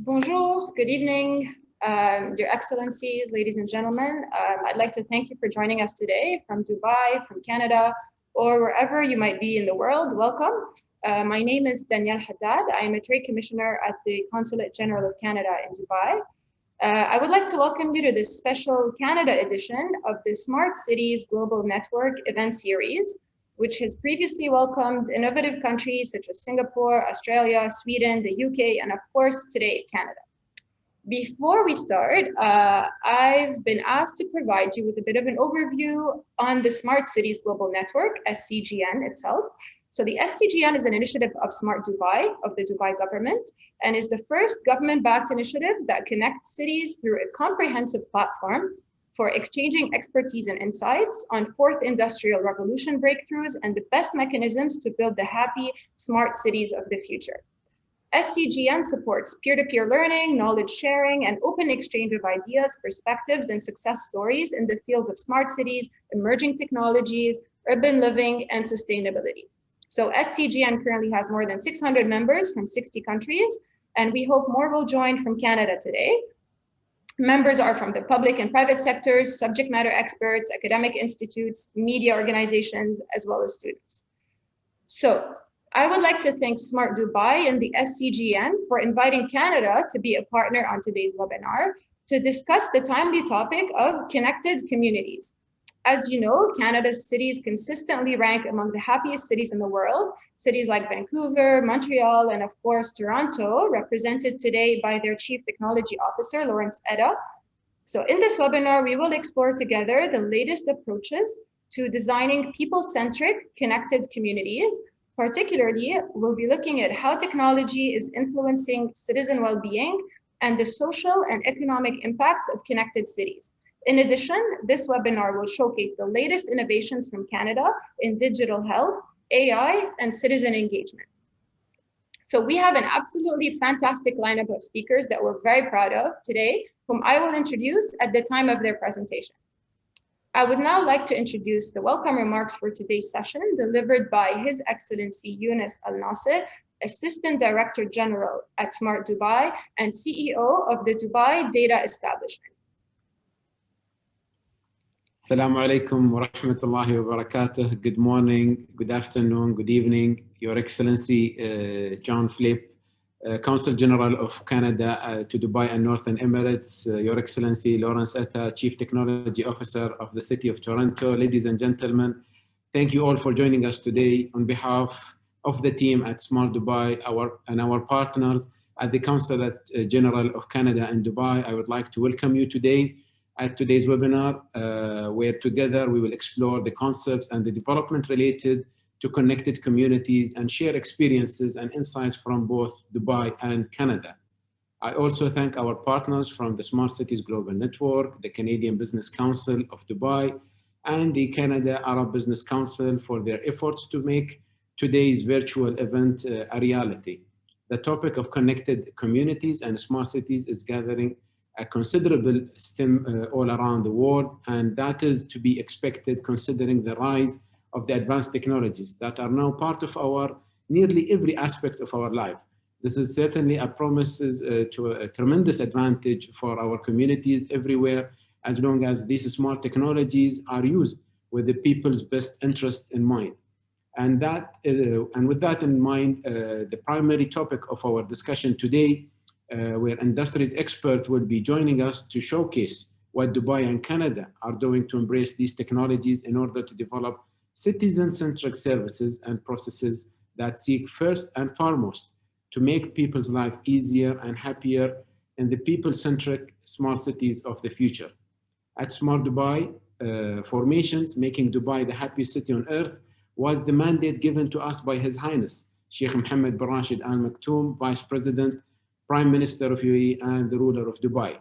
Bonjour, good evening, Your Excellencies, ladies and gentlemen. I'd like to thank you for joining us today from Dubai, from Canada, or wherever you might be in the world. Welcome. My name is Danielle Haddad. I am a Trade Commissioner at the Consulate General of Canada in Dubai. I would like to welcome you to this special Canada edition of the Smart Cities Global Network event series, which has previously welcomed innovative countries such as Singapore, Australia, Sweden, the UK, and of course, today, Canada. Before we start, I've been asked to provide you with a bit of an overview on the Smart Cities Global Network, SCGN itself. So the SCGN is an initiative of Smart Dubai, of the Dubai government, and is the first government-backed initiative that connects cities through a comprehensive platform for exchanging expertise and insights on fourth industrial revolution breakthroughs and the best mechanisms to build the happy, smart cities of the future. SCGN supports peer-to-peer learning, knowledge sharing, and open exchange of ideas, perspectives, and success stories in the fields of smart cities, emerging technologies, urban living, and sustainability. So SCGN currently has more than 600 members from 60 countries, and we hope more will join from Canada today. Members are from the public and private sectors, subject matter experts, academic institutes, media organizations, as well as students. So I would like to thank Smart Dubai and the SCGN for inviting Canada to be a partner on today's webinar to discuss the timely topic of connected communities. As you know, Canada's cities consistently rank among the happiest cities in the world. Cities like Vancouver, Montreal, and of course, Toronto, represented today by their Chief Technology Officer, Lawrence Eda. So in this webinar, we will explore together the latest approaches to designing people-centric connected communities. Particularly, we'll be looking at how technology is influencing citizen well-being and the social and economic impacts of connected cities. In addition, this webinar will showcase the latest innovations from Canada in digital health, AI, and citizen engagement. So we have an absolutely fantastic lineup of speakers that we're very proud of today, whom I will introduce at the time of their presentation. I would now like to introduce the welcome remarks for today's session delivered by His Excellency Yunus Al Nasser, Assistant Director General at Smart Dubai and CEO of the Dubai Data Establishment. Assalamu alaikum wa rahmatullahi wa barakatuh. Good morning, good afternoon, good evening, Your Excellency John Philip, Consul General of Canada to Dubai and Northern Emirates, Your Excellency Lawrence Etta, Chief Technology Officer of the City of Toronto. Ladies and gentlemen, thank you all for joining us today. On behalf of the team at Smart Dubai and our partners at the Consulate General of Canada in Dubai, I would like to welcome you today at today's webinar, where together we will explore the concepts and the development related to connected communities and share experiences and insights from both Dubai and Canada. I also thank our partners from the Smart Cities Global Network, the Canadian Business Council of Dubai, and the Canada Arab Business Council for their efforts to make today's virtual event a reality. The topic of connected communities and smart cities is gathering a considerable steam all around the world, and that is to be expected considering the rise of the advanced technologies that are now part of our nearly every aspect of our life. This is certainly a promises to a tremendous advantage for our communities everywhere, as long as these smart technologies are used with the people's best interest in mind. And with that in mind, the primary topic of our discussion today, where industries expert will be joining us to showcase what Dubai and Canada are doing to embrace these technologies in order to develop citizen-centric services and processes that seek first and foremost to make people's life easier and happier in the people-centric smart cities of the future. At Smart Dubai, formations, making Dubai the happiest city on earth, was the mandate given to us by His Highness Sheikh Mohammed bin Rashid Al Maktoum, Vice President, Prime Minister of UAE and the ruler of Dubai.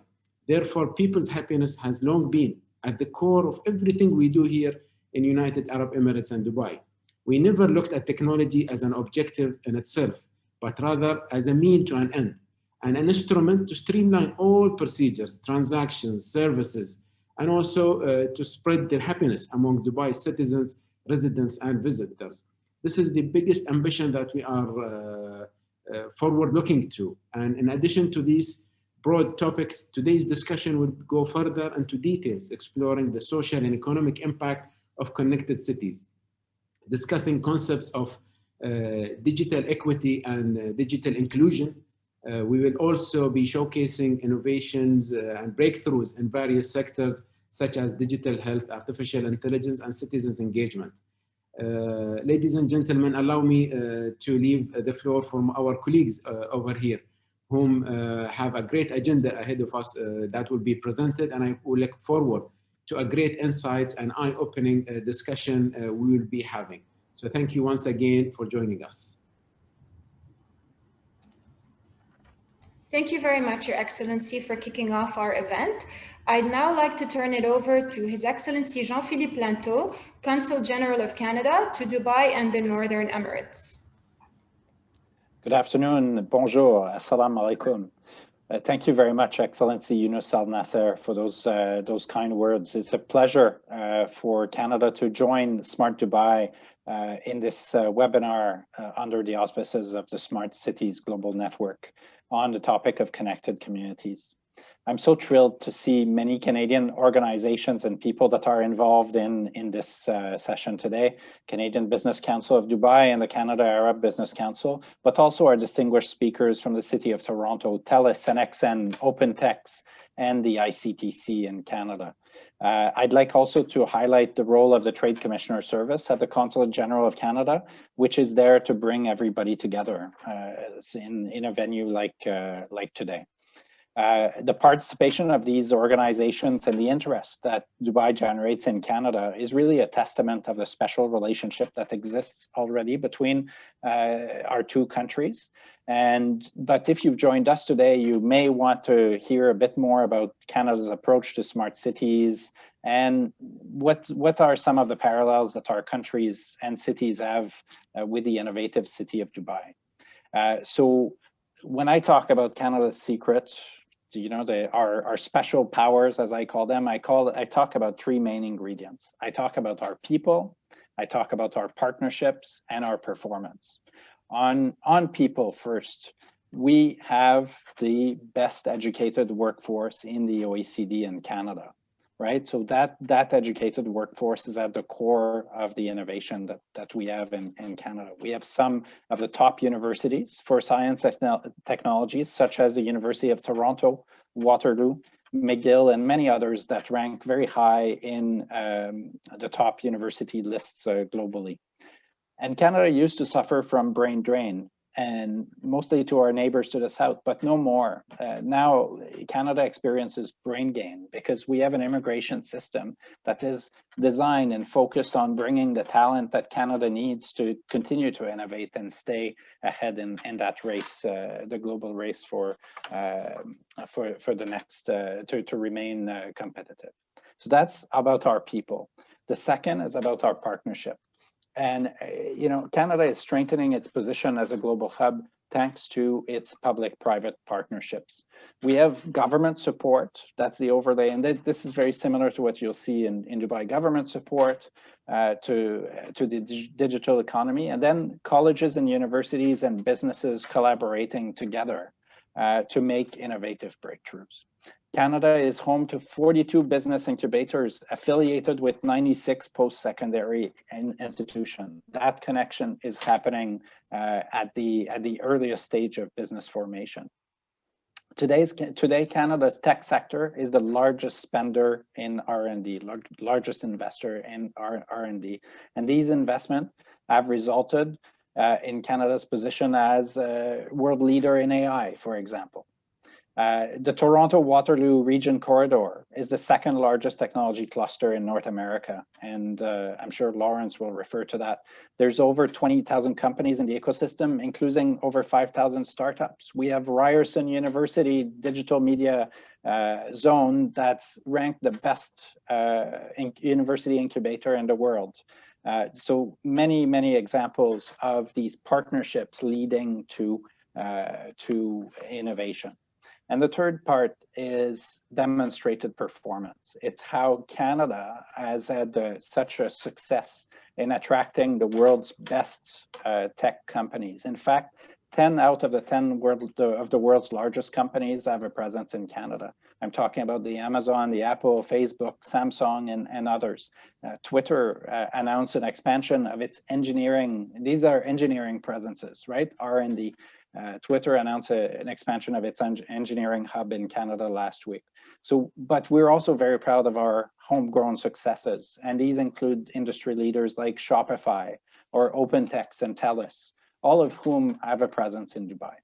Therefore, people's happiness has long been at the core of everything we do here in United Arab Emirates and Dubai. We never looked at technology as an objective in itself, but rather as a mean to an end, and an instrument to streamline all procedures, transactions, services, and also to spread the happiness among Dubai citizens, residents, and visitors. This is the biggest ambition that we are forward-looking to. And in addition to these broad topics, today's discussion will go further into details, exploring the social and economic impact of connected cities, discussing concepts of digital equity and digital inclusion. We will also be showcasing innovations and breakthroughs in various sectors, such as digital health, artificial intelligence, and citizens' engagement. Ladies and gentlemen, allow me to leave the floor for our colleagues over here, whom have a great agenda ahead of us that will be presented, and I will look forward to a great insights and eye-opening discussion we will be having. So thank you once again for joining us. Thank you very much, Your Excellency, for kicking off our event. I'd now like to turn it over to His Excellency Jean-Philippe Planteau, Consul General of Canada to Dubai and the Northern Emirates. Good afternoon, bonjour, assalamu alaikum. Thank you very much, Excellency Yunus Al Nasser, for those kind words. It's a pleasure for Canada to join Smart Dubai in this webinar under the auspices of the Smart Cities Global Network on the topic of connected communities. I'm so thrilled to see many Canadian organizations and people that are involved in this session today, Canadian Business Council of Dubai and the Canada Arab Business Council, but also our distinguished speakers from the City of Toronto, TELUS, NXN, OpenText, and the ICTC in Canada. I'd like also to highlight the role of the Trade Commissioner Service at the Consulate General of Canada, which is there to bring everybody together in a venue like today. The participation of these organizations and the interest that Dubai generates in Canada is really a testament of the special relationship that exists already between our two countries. But if you've joined us today, you may want to hear a bit more about Canada's approach to smart cities and what are some of the parallels that our countries and cities have with the innovative city of Dubai. So when I talk about Canada's secret, you know, our special powers, as I call them, I talk about three main ingredients. I talk about our people, I talk about our partnerships, and our performance. On people first, we have the best educated workforce in the OECD and Canada, right? So that educated workforce is at the core of the innovation that we have in Canada. We have some of the top universities for science technologies, such as the University of Toronto, Waterloo, McGill, and many others that rank very high in the top university lists globally. And Canada used to suffer from brain drain, and mostly to our neighbors to the south, but no more. Now Canada experiences brain gain because we have an immigration system that is designed and focused on bringing the talent that Canada needs to continue to innovate and stay ahead in that race, the global race for the next, to remain competitive. So that's about our people. The second is about our partnership. And, you know, Canada is strengthening its position as a global hub thanks to its public-private partnerships. We have government support, that's the overlay, and this is very similar to what you'll see in Dubai, government support to the digital economy, and then colleges and universities and businesses collaborating together to make innovative breakthroughs. Canada is home to 42 business incubators affiliated with 96 post-secondary institutions. That connection is happening at the earliest stage of business formation. Today, Canada's tech sector is the largest spender in R&D, largest investor in R&D. And these investments have resulted in Canada's position as a world leader in AI, for example. The Toronto-Waterloo region corridor is the second largest technology cluster in North America, and I'm sure Lawrence will refer to that. There's over 20,000 companies in the ecosystem, including over 5,000 startups. We have Ryerson University Digital Media Zone that's ranked the best university incubator in the world. So many examples of these partnerships leading to innovation. And the third part is demonstrated performance. It's how Canada has had such a success in attracting the world's best tech companies. In fact, 10 out of the 10 of the world's largest companies have a presence in Canada. I'm talking about the Amazon, the Apple, Facebook, Samsung, and others. Twitter announced an expansion of its engineering. These are engineering presences, right? R&D. Twitter announced an expansion of its engineering hub in Canada last week. So, but we're also very proud of our homegrown successes, and these include industry leaders like Shopify or OpenText and TELUS, all of whom have a presence in Dubai.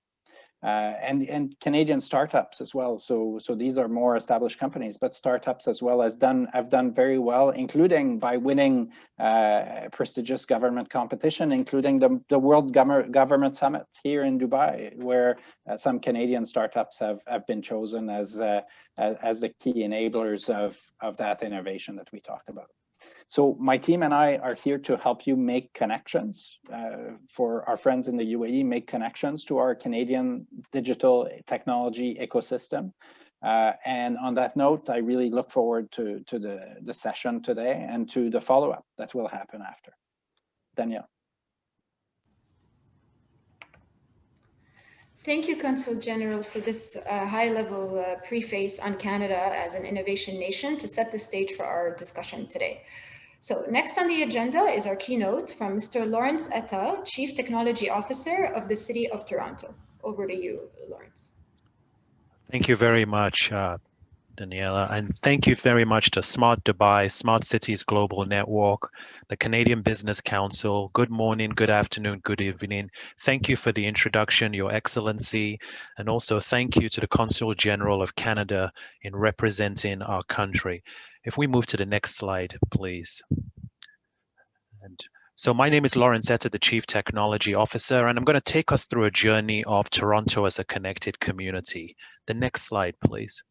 And Canadian startups as well. So these are more established companies, but startups as well have done very well, including by winning prestigious government competition, including the World Government Summit here in Dubai, where some Canadian startups have been chosen as the key enablers of that innovation that we talked about. So my team and I are here to help you make connections for our friends in the UAE, make connections to our Canadian digital technology ecosystem. And on that note, I really look forward to the session today and to the follow-up that will happen after. Danielle. Thank you, Consul General, for this high-level preface on Canada as an innovation nation to set the stage for our discussion today. So next on the agenda is our keynote from Mr. Lawrence Etta, Chief Technology Officer of the City of Toronto. Over to you, Lawrence. Thank you very much, Daniela, and thank you very much to Smart Dubai, Smart Cities Global Network, the Canadian Business Council. Good morning, good afternoon, good evening. Thank you for the introduction, Your Excellency, and also thank you to the Consulate General of Canada in representing our country. If we move to the next slide, please. So my name is Lawrence Etta, the Chief Technology Officer, and I'm going to take us through a journey of Toronto as a connected community. The next slide, please.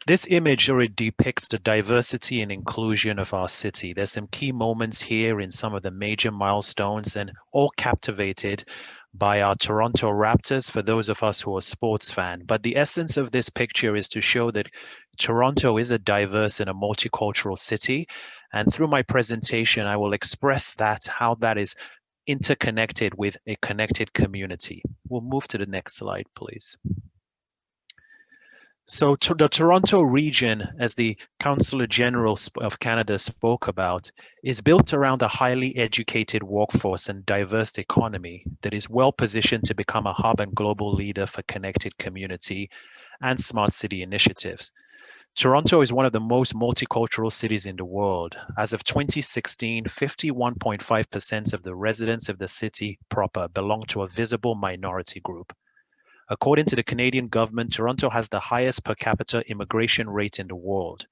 This image already depicts the diversity and inclusion of our city. There's some key moments here in some of the major milestones, and all captivated by our Toronto Raptors for those of us who are sports fans. But the essence of this picture is to show that Toronto is a diverse and a multicultural city. And through my presentation, I will express how that is interconnected with a connected community. We'll move to the next slide, please. So the Toronto region, as the Consulate General of Canada spoke about, is built around a highly educated workforce and diverse economy that is well positioned to become a hub and global leader for connected community and smart city initiatives. Toronto is one of the most multicultural cities in the world. As of 2016, 51.5% of the residents of the city proper belong to a visible minority group. According to the Canadian government, Toronto has the highest per capita immigration rate in the world.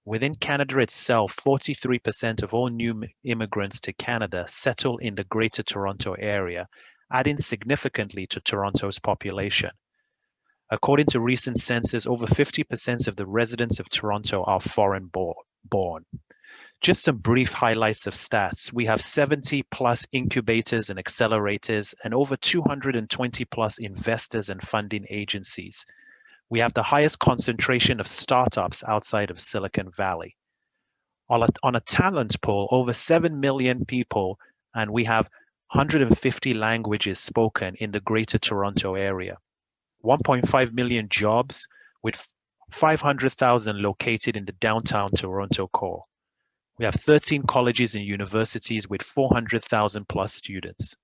Within Canada itself, 43% of all new immigrants to Canada settle in the Greater Toronto Area, adding significantly to Toronto's population. According to recent census, over 50% of the residents of Toronto are foreign-born. Just some brief highlights of stats. We have 70 plus incubators and accelerators and over 220 plus investors and funding agencies. We have the highest concentration of startups outside of Silicon Valley. On a talent pool, over 7 million people, and we have 150 languages spoken in the Greater Toronto Area. 1.5 million jobs with 500,000 located in the downtown Toronto core. We have 13 colleges and universities with 400,000 plus students.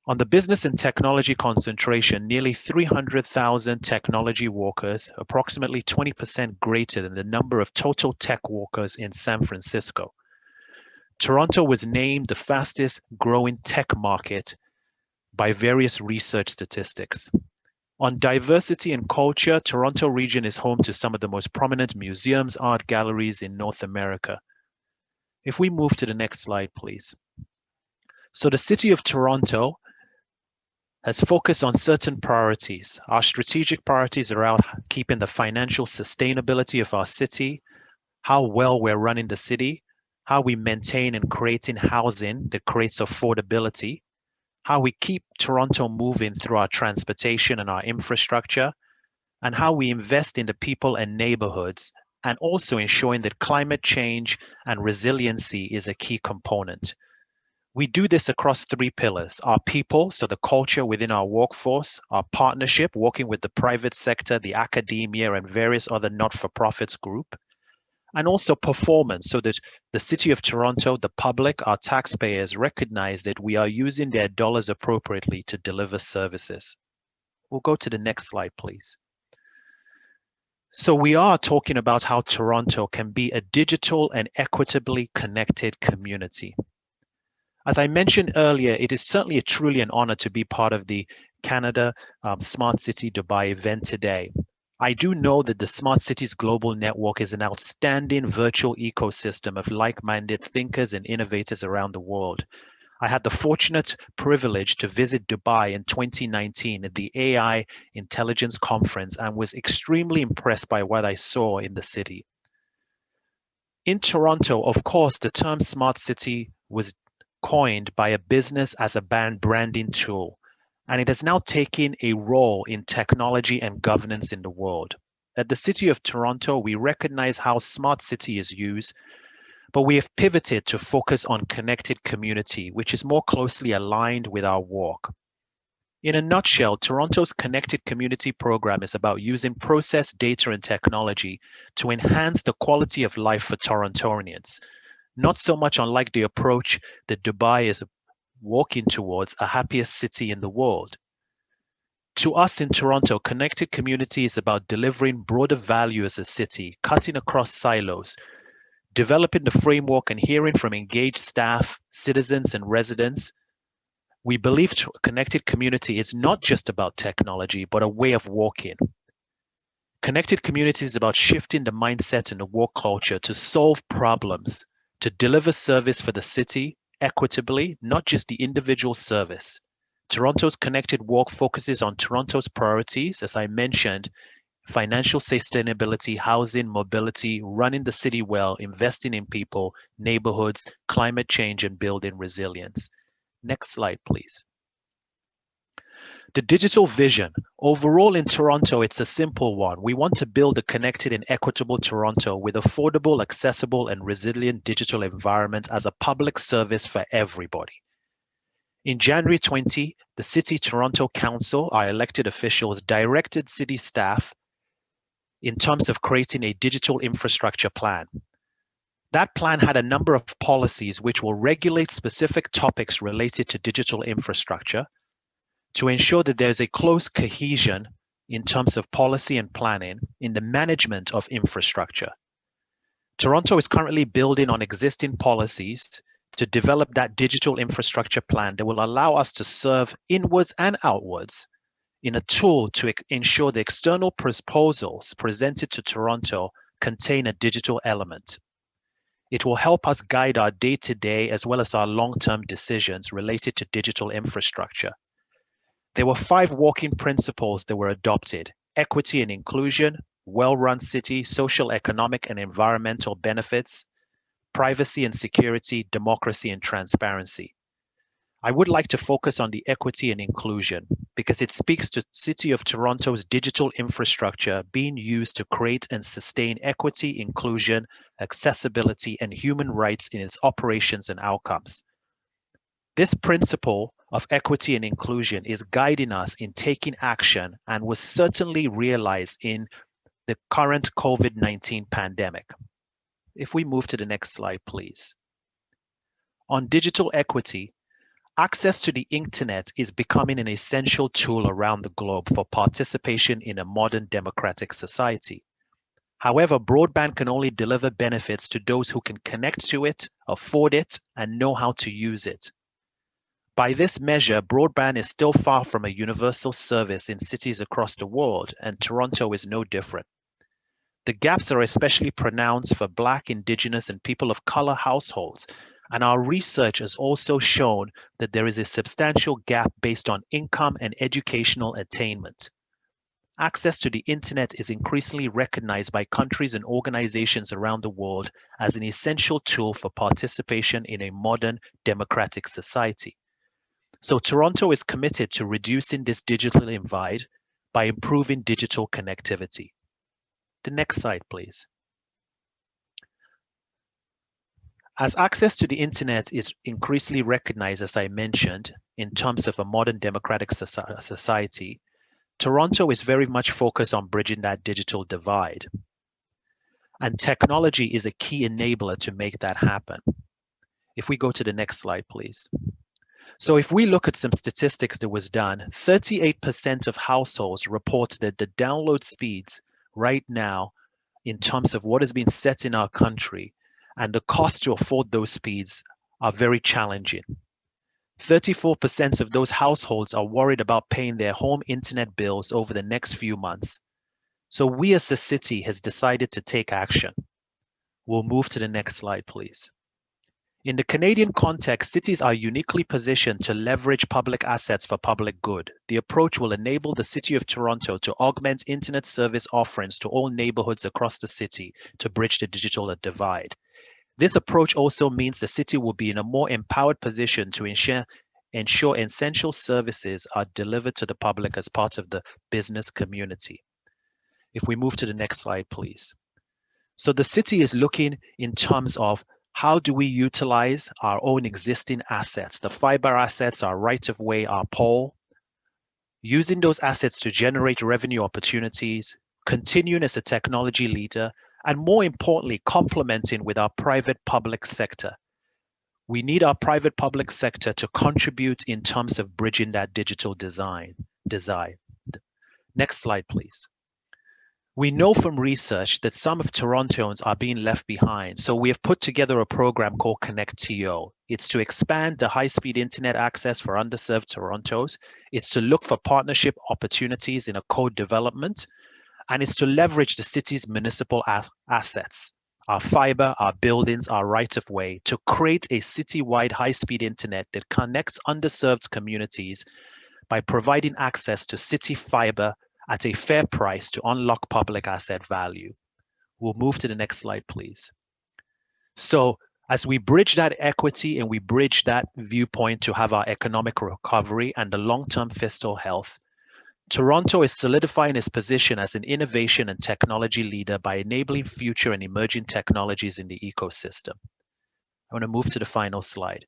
On the business and technology concentration, nearly 300,000 technology workers, approximately 20% greater than the number of total tech workers in San Francisco. Toronto was named the fastest growing tech market by various research statistics. On diversity and culture, Toronto region is home to some of the most prominent museums, art galleries in North America. If we move to the next slide, please. So the City of Toronto has focused on certain priorities. Our strategic priorities are around keeping the financial sustainability of our city, how well we're running the city, how we maintain and creating housing that creates affordability, how we keep Toronto moving through our transportation and our infrastructure, and how we invest in the people and neighborhoods, and also ensuring that climate change and resiliency is a key component. We do this across 3 pillars: our people, so the culture within our workforce; our partnership, working with the private sector, the academia, and various other not-for-profits group; and also performance, so that the City of Toronto, the public, our taxpayers recognize that we are using their dollars appropriately to deliver services. We'll go to the next slide, please. So we are talking about how Toronto can be a digital and equitably connected community. As I mentioned earlier, it is certainly truly an honor to be part of the Canada Smart City Dubai event today. I do know that the Smart Cities Global Network is an outstanding virtual ecosystem of like-minded thinkers and innovators around the world. I had the fortunate privilege to visit Dubai in 2019 at the AI Intelligence Conference and was extremely impressed by what I saw in the city. In Toronto, of course, the term Smart City was coined by a business as a branding tool, and it has now taken a role in technology and governance in the world. At the City of Toronto, we recognize how Smart City is used, but we have pivoted to focus on connected community, which is more closely aligned with our work. In a nutshell, Toronto's Connected Community program is about using process, data, and technology to enhance the quality of life for Torontonians, not so much unlike the approach that Dubai is walking towards, a happier city in the world. To us in Toronto, Connected Community is about delivering broader value as a city, cutting across silos, developing the framework and hearing from engaged staff, citizens, and residents. We believe Connected Community is not just about technology, but a way of working. Connected Community is about shifting the mindset and the work culture to solve problems, to deliver service for the city equitably, not just the individual service. Toronto's Connected Work focuses on Toronto's priorities, as I mentioned: financial sustainability, housing, mobility, running the city well, investing in people, neighborhoods, climate change, and building resilience. Next slide, please. The digital vision. Overall in Toronto, it's a simple one. We want to build a connected and equitable Toronto with affordable, accessible, and resilient digital environment as a public service for everybody. In January 20, the City Toronto Council, our elected officials, directed city staff in terms of creating a digital infrastructure plan. That plan had a number of policies which will regulate specific topics related to digital infrastructure to ensure that there's a close cohesion in terms of policy and planning in the management of infrastructure. Toronto is currently building on existing policies to develop that digital infrastructure plan that will allow us to serve inwards and outwards in a tool to ensure the external proposals presented to Toronto contain a digital element. It will help us guide our day-to-day as well as our long-term decisions related to digital infrastructure. There were 5 working principles that were adopted: equity and inclusion, well-run city, social, economic, and environmental benefits, privacy and security, democracy, and transparency. I would like to focus on the equity and inclusion because it speaks to City of Toronto's digital infrastructure being used to create and sustain equity, inclusion, accessibility, and human rights in its operations and outcomes. This principle of equity and inclusion is guiding us in taking action and was certainly realized in the current COVID-19 pandemic. If we move to the next slide, please. On digital equity, access to the internet is becoming an essential tool around the globe for participation in a modern democratic society. However, broadband can only deliver benefits to those who can connect to it, afford it, and know how to use it. By this measure, broadband is still far from a universal service in cities across the world, and Toronto is no different. The gaps are especially pronounced for Black, Indigenous, and people of color households, and our research has also shown that there is a substantial gap based on income and educational attainment. Access to the internet is increasingly recognized by countries and organizations around the world as an essential tool for participation in a modern democratic society. So Toronto is committed to reducing this digital divide by improving digital connectivity. The next slide, please. As access to the internet is increasingly recognized, as I mentioned, in terms of a modern democratic society, Toronto is very much focused on bridging that digital divide. And technology is a key enabler to make that happen. If we go to the next slide, please. So if we look at some statistics that was done, 38% of households report that the download speeds right now, in terms of what has been set in our country, and the cost to afford those speeds are very challenging. 34% of those households are worried about paying their home internet bills over the next few months. So we as a city has decided to take action. We'll move to the next slide, please. In the Canadian context, cities are uniquely positioned to leverage public assets for public good. The approach will enable the City of Toronto to augment internet service offerings to all neighborhoods across the city to bridge the digital divide. This approach also means the city will be in a more empowered position to ensure essential services are delivered to the public as part of the business community. If we move to the next slide, please. So the city is looking in terms of how do we utilize our own existing assets, the fiber assets, our right-of-way, our pole, using those assets to generate revenue opportunities, continuing as a technology leader, and more importantly, complementing with our private-public sector. We need our private-public sector to contribute in terms of bridging that digital design. Next slide, please. We know from research that some of Torontonians are being left behind, so we have put together a program called Connect-TO. It's to expand the high-speed internet access for underserved Torontos. It's to look for partnership opportunities in a co-development, and it's to leverage the city's municipal assets, our fiber, our buildings, our right-of-way, to create a citywide high-speed internet that connects underserved communities by providing access to city fiber at a fair price to unlock public asset value. We'll move to the next slide, please. So as we bridge that equity and we bridge that viewpoint to have our economic recovery and the long-term fiscal health, Toronto is solidifying its position as an innovation and technology leader by enabling future and emerging technologies in the ecosystem. I want to move to the final slide.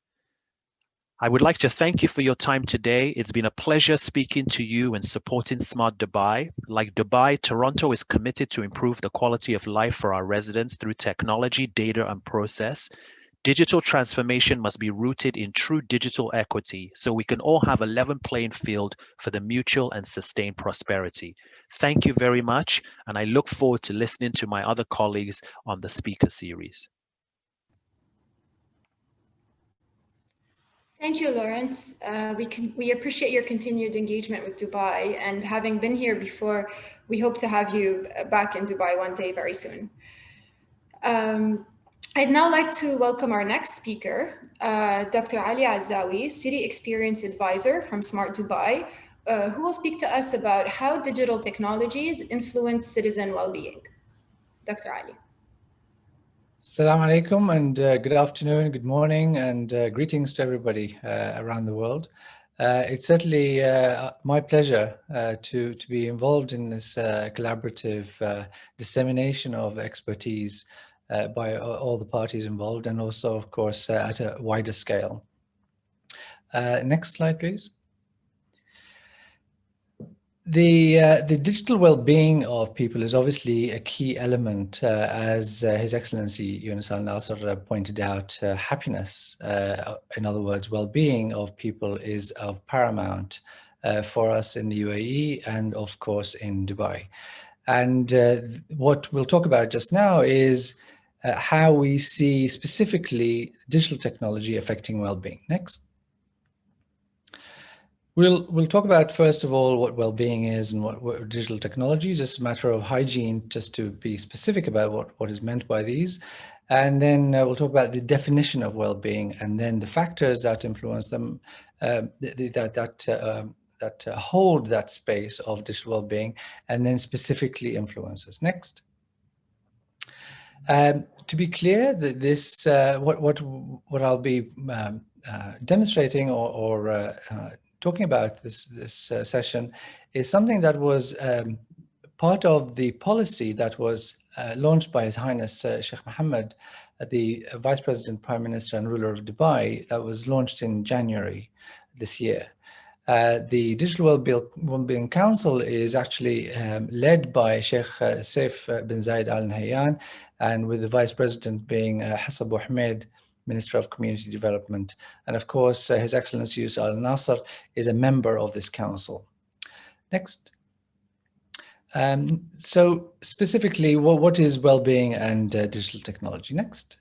I would like to thank you for your time today. It's been a pleasure speaking to you and supporting Smart Dubai. Like Dubai, Toronto is committed to improve the quality of life for our residents through technology, data, and process. Digital transformation must be rooted in true digital equity so we can all have a level playing field for the mutual and sustained prosperity. Thank you very much, and I look forward to listening to my other colleagues on the speaker series. Thank you, Lawrence. We appreciate your continued engagement with Dubai, and having been here before, we hope to have you back in Dubai one day very soon. I'd now like to welcome our next speaker, Dr. Ali Azawi, City Experience Advisor from Smart Dubai, who will speak to us about how digital technologies influence citizen well-being. Dr. Ali. Assalamu alaikum, and good afternoon, good morning, and greetings to everybody around the world. It's certainly my pleasure to be involved in this collaborative dissemination of expertise by all the parties involved, and also, of course, at a wider scale. Next slide, please. The digital well-being of people is obviously a key element, as His Excellency Yunus Al Nasser pointed out. Happiness, in other words, well-being of people is of paramount for us in the UAE and, of course, in Dubai. And what we'll talk about just now is how we see specifically digital technology affecting well-being. Next. We'll talk about, first of all, what well-being is and what digital technology is. Just a matter of hygiene, just to be specific about what is meant by these. And then we'll talk about the definition of well-being, and then the factors that influence them, that hold that space of digital well-being, and then specifically influences. Next. To be clear, that this what I'll be demonstrating or talking about this session is something that was part of the policy that was launched by His Highness Sheikh Mohammed the Vice President, Prime Minister and ruler of Dubai, that was launched in January this year. The Digital Wellbeing Council is actually led by Sheikh Saif bin Zayed Al Nahyan, and with the Vice President being Hassan Ahmed, Minister of Community Development. And of course, His Excellency Yusuf Al Nasser is a member of this council. Next. So specifically, what is well-being and digital technology? Next.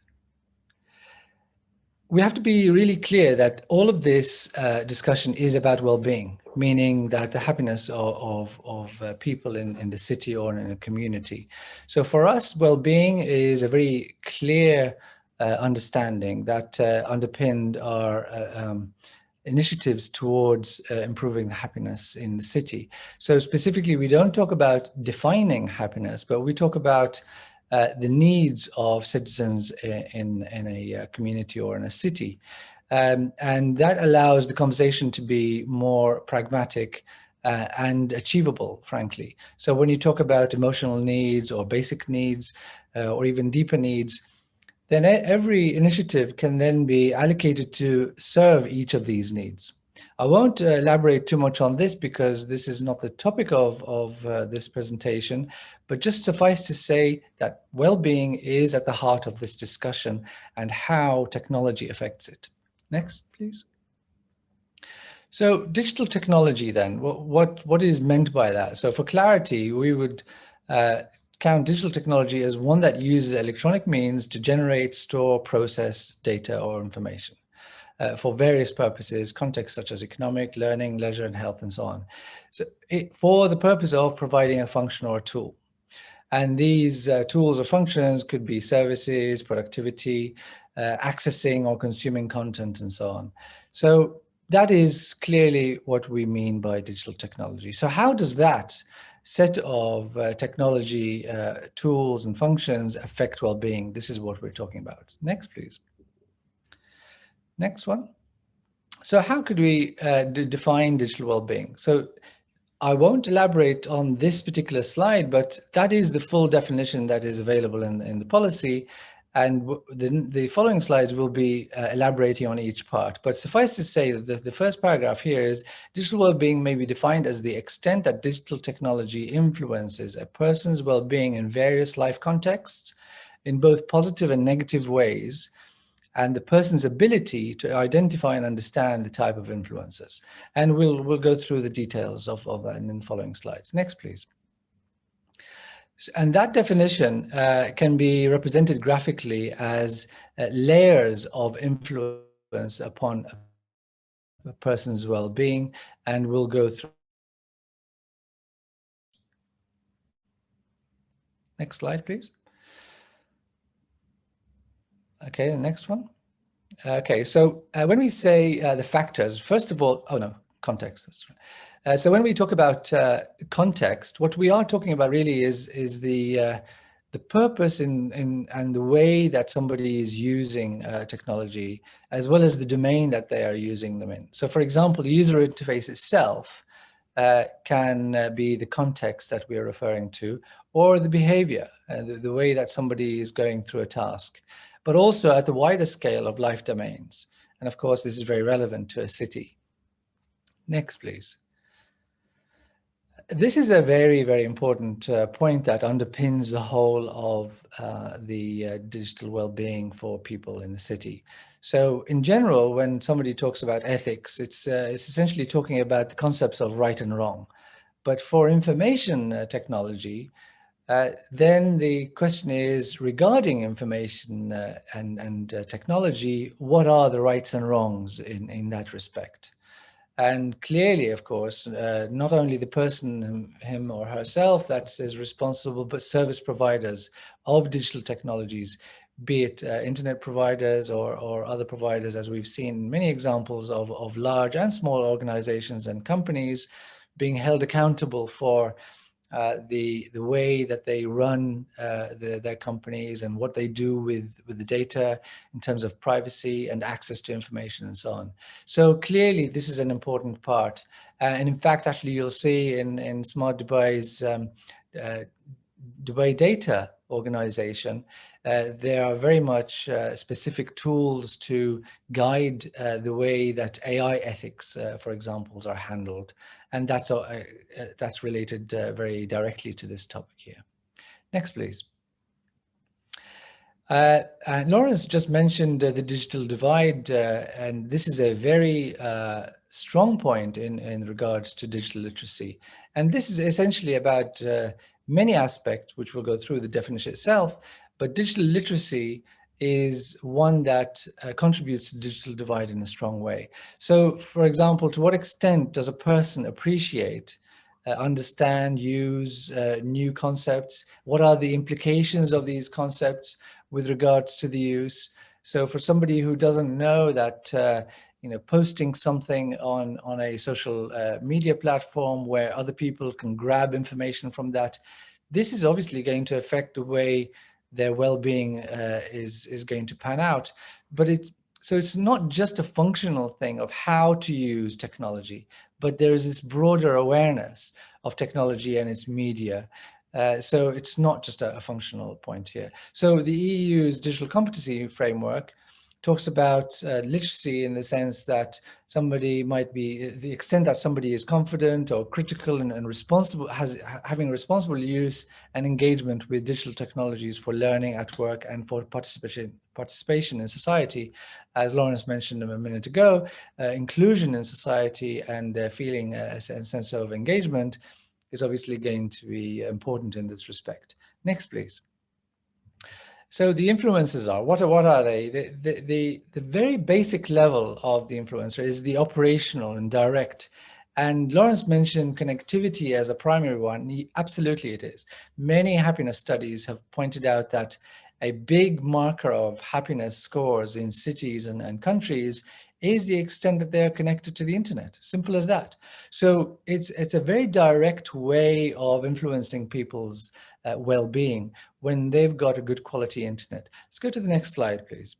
We have to be really clear that all of this discussion is about well-being, meaning that the happiness of people in the city or in a community. So for us, well-being is a very clear understanding that underpinned our initiatives towards improving the happiness in the city. So specifically, we don't talk about defining happiness, but we talk about the needs of citizens in a community or in a city. And that allows the conversation to be more pragmatic and achievable, frankly. So when you talk about emotional needs or basic needs or even deeper needs, then every initiative can then be allocated to serve each of these needs. I won't elaborate too much on this because this is not the topic of this presentation, but just suffice to say that well-being is at the heart of this discussion and how technology affects it. Next, please. So digital technology then, what is meant by that? So for clarity, we would count digital technology as one that uses electronic means to generate, store, process data or information. For various purposes, contexts such as economic, learning, leisure, and health, and so on. So for the purpose of providing a function or a tool. And these tools or functions could be services, productivity, accessing or consuming content, and so on. So that is clearly what we mean by digital technology. So how does that set of technology tools and functions affect well-being? This is what we're talking about. Next, please. Next one. So how could we define digital well-being? So I won't elaborate on this particular slide, but that is the full definition that is available in the policy. And the following slides will be elaborating on each part. But suffice to say that the first paragraph here is digital well-being may be defined as the extent that digital technology influences a person's well-being in various life contexts in both positive and negative ways, and the person's ability to identify and understand the type of influences. And we'll go through the details of that in the following slides. Next, please. And that definition can be represented graphically as layers of influence upon a person's well-being, and we'll go through. Next slide, please. Okay, the next one. Okay, so when we say the factors, first of all, context. That's right. So when we talk about context, what we are talking about really is the purpose and the way that somebody is using technology, as well as the domain that they are using them in. So for example, the user interface itself can be the context that we are referring to, or the behavior, the way that somebody is going through a task, but also at the wider scale of life domains. And of course, this is very relevant to a city. Next, please. This is a very, very important point that underpins the whole of the digital well-being for people in the city. So in general, when somebody talks about ethics, it's essentially talking about the concepts of right and wrong. But for information technology, then the question is, regarding information and technology, what are the rights and wrongs in that respect? And clearly, of course, not only the person, him or herself, that is responsible, but service providers of digital technologies, be it internet providers or other providers, as we've seen many examples of large and small organizations and companies being held accountable for the way that they run their companies and what they do with the data in terms of privacy and access to information and so on. So clearly this is an important part. And in fact, actually you'll see in Smart Dubai's Dubai data organization. There are very much specific tools to guide the way that AI ethics, for example, are handled. And that's related very directly to this topic here. Next, please. Lawrence just mentioned the digital divide, and this is a very strong point in regards to digital literacy. And this is essentially about many aspects, which we'll go through the definition itself, but digital literacy is one that contributes to the digital divide in a strong way. So, for example, to what extent does a person appreciate, understand, use new concepts? What are the implications of these concepts with regards to the use? So for somebody who doesn't know that posting something on a social media platform where other people can grab information from that, this is obviously going to affect the way their well-being is going to pan out. But it's not just a functional thing of how to use technology, but there is this broader awareness of technology and its media. So it's not just a functional point here. So the EU's digital competency framework talks about literacy in the sense that somebody might be, the extent that somebody is confident or critical and responsible, having responsible use and engagement with digital technologies for learning at work and for participation in society. As Lawrence mentioned a minute ago, inclusion in society and feeling a sense of engagement is obviously going to be important in this respect. Next, please. So the influencers are, what are they? The very basic level of the influencer is the operational and direct. And Lawrence mentioned connectivity as a primary one. Absolutely it is. Many happiness studies have pointed out that a big marker of happiness scores in cities and countries is the extent that they're connected to the internet. Simple as that. So it's a very direct way of influencing people's well-being when they've got a good quality internet. Let's go to the next slide, please.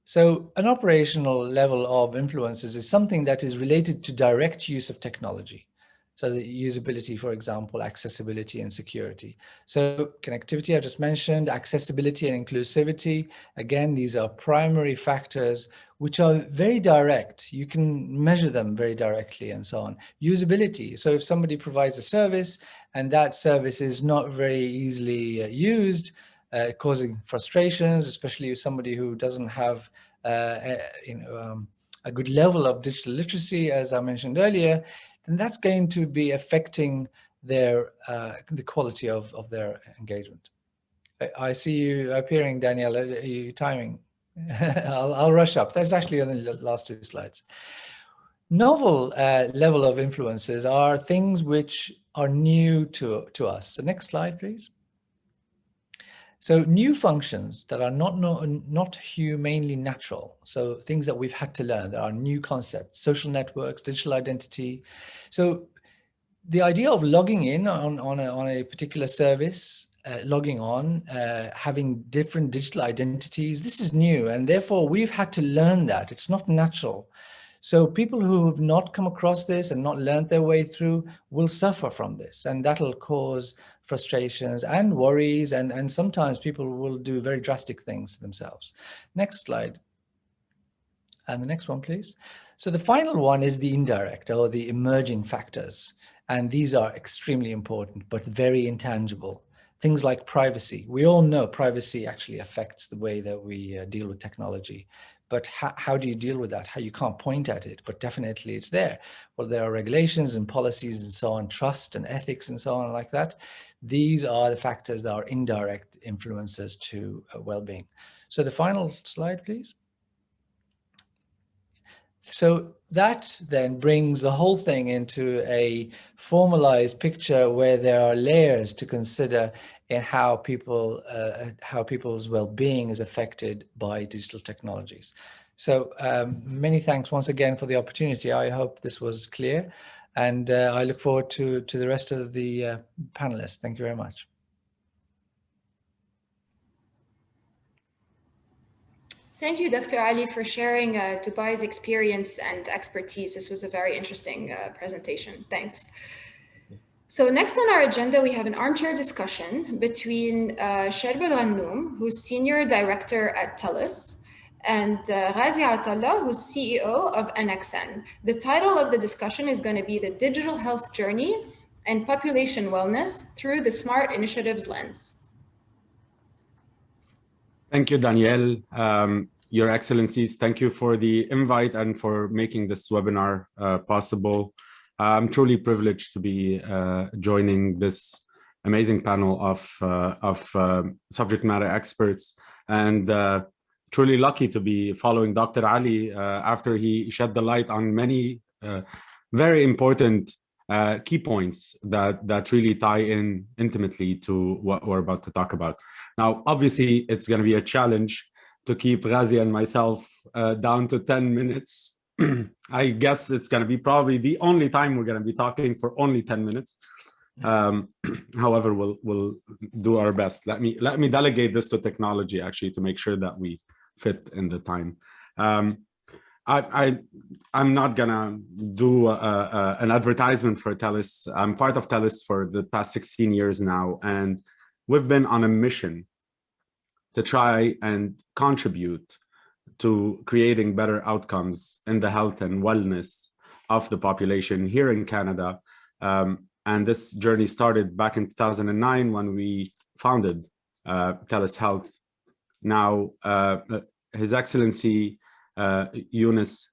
So an operational level of influences is something that is related to direct use of technology. So the usability, for example, accessibility and security. So connectivity, I just mentioned, accessibility and inclusivity. Again, these are primary factors which are very direct. You can measure them very directly and so on. Usability. So if somebody provides a service and that service is not very easily used, causing frustrations, especially if somebody who doesn't have a good level of digital literacy, as I mentioned earlier, then that's going to be affecting their the quality of their engagement. I see you appearing, Danielle. Are you timing? I'll rush up. That's actually on the last two slides. Novel level of influences are things which are new to us. So next slide, please. So new functions that are not humanly natural. So things that we've had to learn, there are new concepts, social networks, digital identity. So the idea of logging in on a particular service, logging on, having different digital identities, this is new. And therefore we've had to learn that. It's not natural. So people who have not come across this and not learned their way through will suffer from this. And that'll cause frustrations and worries, and sometimes people will do very drastic things themselves. Next slide. And the next one, please. So the final one is the indirect or the emerging factors. And these are extremely important, but very intangible. Things like privacy. We all know privacy actually affects the way that we deal with technology. But how do you deal with that? How you can't point at it, but definitely it's there. Well, there are regulations and policies and so on, trust and ethics and so on like that. These are the factors that are indirect influences to well-being. So the final slide, please. So that then brings the whole thing into a formalized picture where there are layers to consider in how people's well-being is affected by digital technologies. So many thanks once again for the opportunity. I hope this was clear, and I look forward to the rest of the panelists. Thank you very much. Thank you, Dr. Ali, for sharing Dubai's experience and expertise. This was a very interesting presentation. Thanks. So next on our agenda, we have an armchair discussion between Sherb El-Ghanoum, who's Senior Director at TELUS, and Ghazi Atallah, who's CEO of NXN. The title of the discussion is going to be The Digital Health Journey and Population Wellness Through the Smart Initiatives Lens. Thank you, Danielle. Your Excellencies, thank you for the invite and for making this webinar possible. I'm truly privileged to be joining this amazing panel of subject matter experts, and truly lucky to be following Dr. Ali after he shed the light on many very important key points that really tie in intimately to what we're about to talk about. Now, obviously, it's going to be a challenge to keep Ghazi and myself down to 10 minutes. I guess it's going to be probably the only time we're going to be talking for only 10 minutes. However, we'll do our best. Let me delegate this to technology, actually, to make sure that we fit in the time. I'm not gonna do an advertisement for TELUS. I'm part of TELUS for the past 16 years now, and we've been on a mission to try and contribute to creating better outcomes in the health and wellness of the population here in Canada. And this journey started back in 2009 when we founded TELUS Health. Now, His Excellency Yunus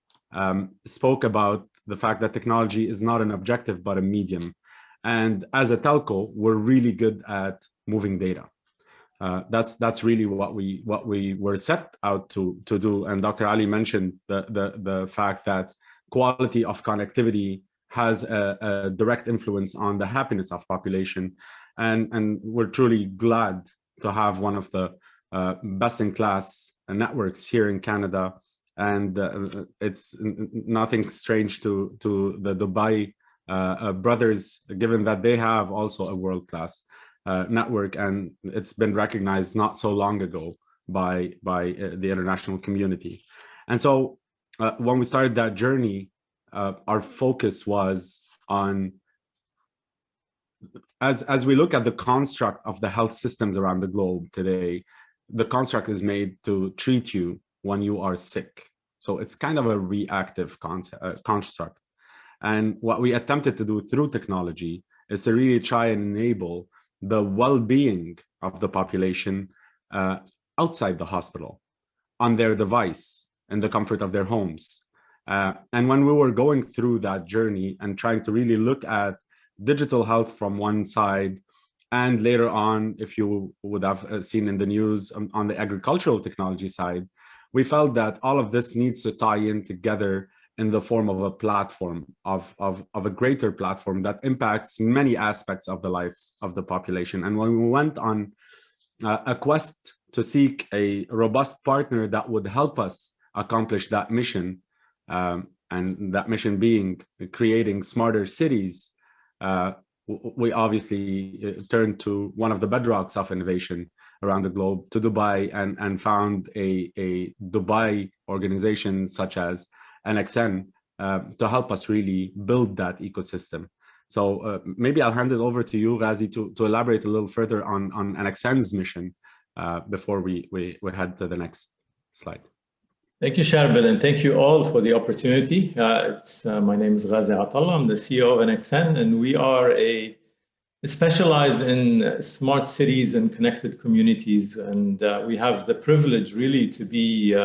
spoke about the fact that technology is not an objective but a medium, and as a telco we're really good at moving data. That's really what we were set out to do. And Dr. Ali mentioned the fact that quality of connectivity has a direct influence on the happiness of population, and we're truly glad to have one of the best-in-class networks here in Canada. And it's nothing strange to the Dubai brothers, given that they have also a world-class network, and it's been recognized not so long ago by the international community. And so when we started that journey, our focus was on, as we look at the construct of the health systems around the globe today, the construct is made to treat you when you are sick. So it's kind of a reactive construct. And what we attempted to do through technology is to really try and enable the well-being of the population outside the hospital, on their device, in the comfort of their homes. And when we were going through that journey and trying to really look at digital health from one side, and later on, if you would have seen in the news on the agricultural technology side, we felt that all of this needs to tie in together in the form of a platform, of a greater platform that impacts many aspects of the lives of the population. And when we went on a quest to seek a robust partner that would help us accomplish that mission, and that mission being creating smarter cities, we obviously turned to one of the bedrocks of innovation around the globe, to Dubai, and found a Dubai organization such as NXN to help us really build that ecosystem. So maybe I'll hand it over to you, Ghazi, to elaborate a little further on NXN's mission before we head to the next slide. Thank you, Sherb, and thank you all for the opportunity. My name is Ghazi Atallah. I'm the CEO of NXN, and we are specialized in smart cities and connected communities. And we have the privilege really to be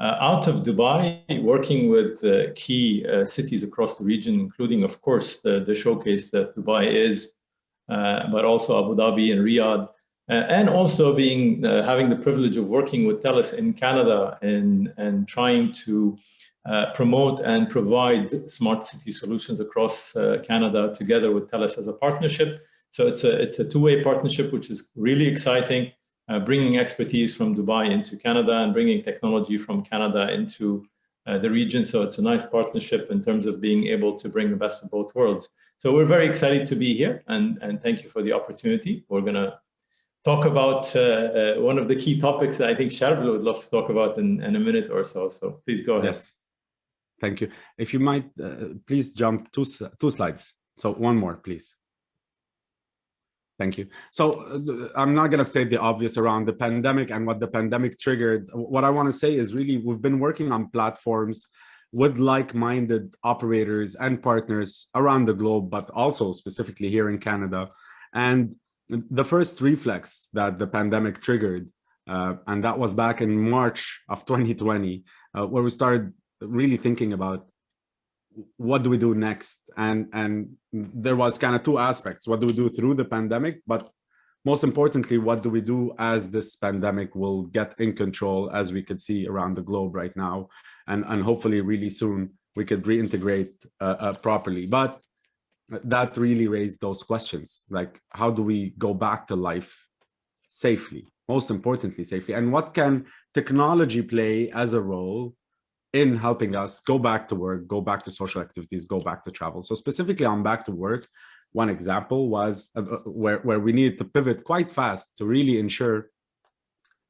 out of Dubai, working with key cities across the region, including, of course, the showcase that Dubai is, but also Abu Dhabi and Riyadh. And also having the privilege of working with TELUS in Canada and trying to promote and provide smart city solutions across Canada together with TELUS as a partnership. So it's a two-way partnership, which is really exciting, bringing expertise from Dubai into Canada and bringing technology from Canada into the region. So it's a nice partnership in terms of being able to bring the best of both worlds. So we're very excited to be here, and thank you for the opportunity. We're going to talk about one of the key topics that I think Sherb would love to talk about in a minute or so. So please go ahead. Yes, thank you. If you might, please jump two slides. So one more, please. Thank you. So I'm not going to state the obvious around the pandemic and what the pandemic triggered. What I want to say is really we've been working on platforms with like-minded operators and partners around the globe, but also specifically here in Canada. And the first reflex that the pandemic triggered, and that was back in March of 2020, where we started really thinking about what do we do next? And there was kind of two aspects. What do we do through the pandemic? But most importantly, what do we do as this pandemic will get in control, as we could see around the globe right now? And hopefully really soon we could reintegrate properly. But that really raised those questions, like how do we go back to life safely? Most importantly, safely. And what can technology play as a role in helping us go back to work, go back to social activities, go back to travel? So specifically on back to work, one example was where we needed to pivot quite fast to really ensure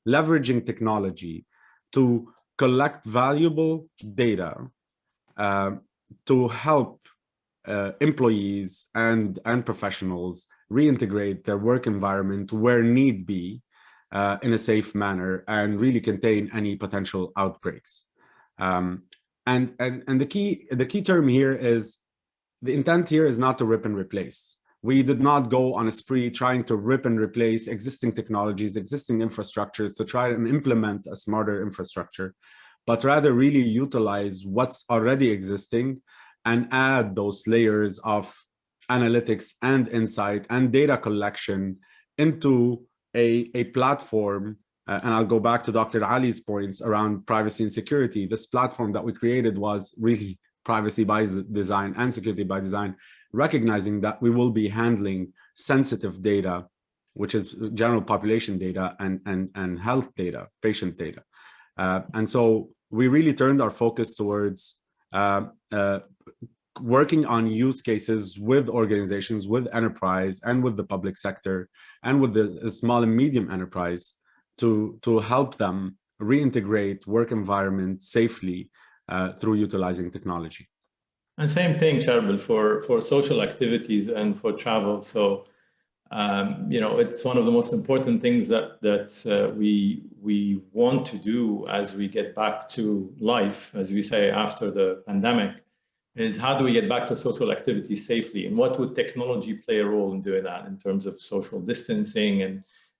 leveraging technology to collect valuable data to help employees and professionals reintegrate their work environment where need be in a safe manner and really contain any potential outbreaks. And the key term here is, the intent here is not to rip and replace. We did not go on a spree trying to rip and replace existing technologies, existing infrastructures to try and implement a smarter infrastructure, but rather really utilize what's already existing and add those layers of analytics and insight and data collection into a platform. And I'll go back to Dr. Ali's points around privacy and security. This platform that we created was really privacy by design and security by design, recognizing that we will be handling sensitive data, which is general population data and health data, patient data. And so we really turned our focus towards working on use cases with organizations, with enterprise, and with the public sector, and with the small and medium enterprise to help them reintegrate work environment safely through utilizing technology. And same thing, Charbel, for social activities and for travel. So, it's one of the most important things that we want to do as we get back to life, as we say, after the pandemic, is how do we get back to social activities safely? And what would technology play a role in doing that in terms of social distancing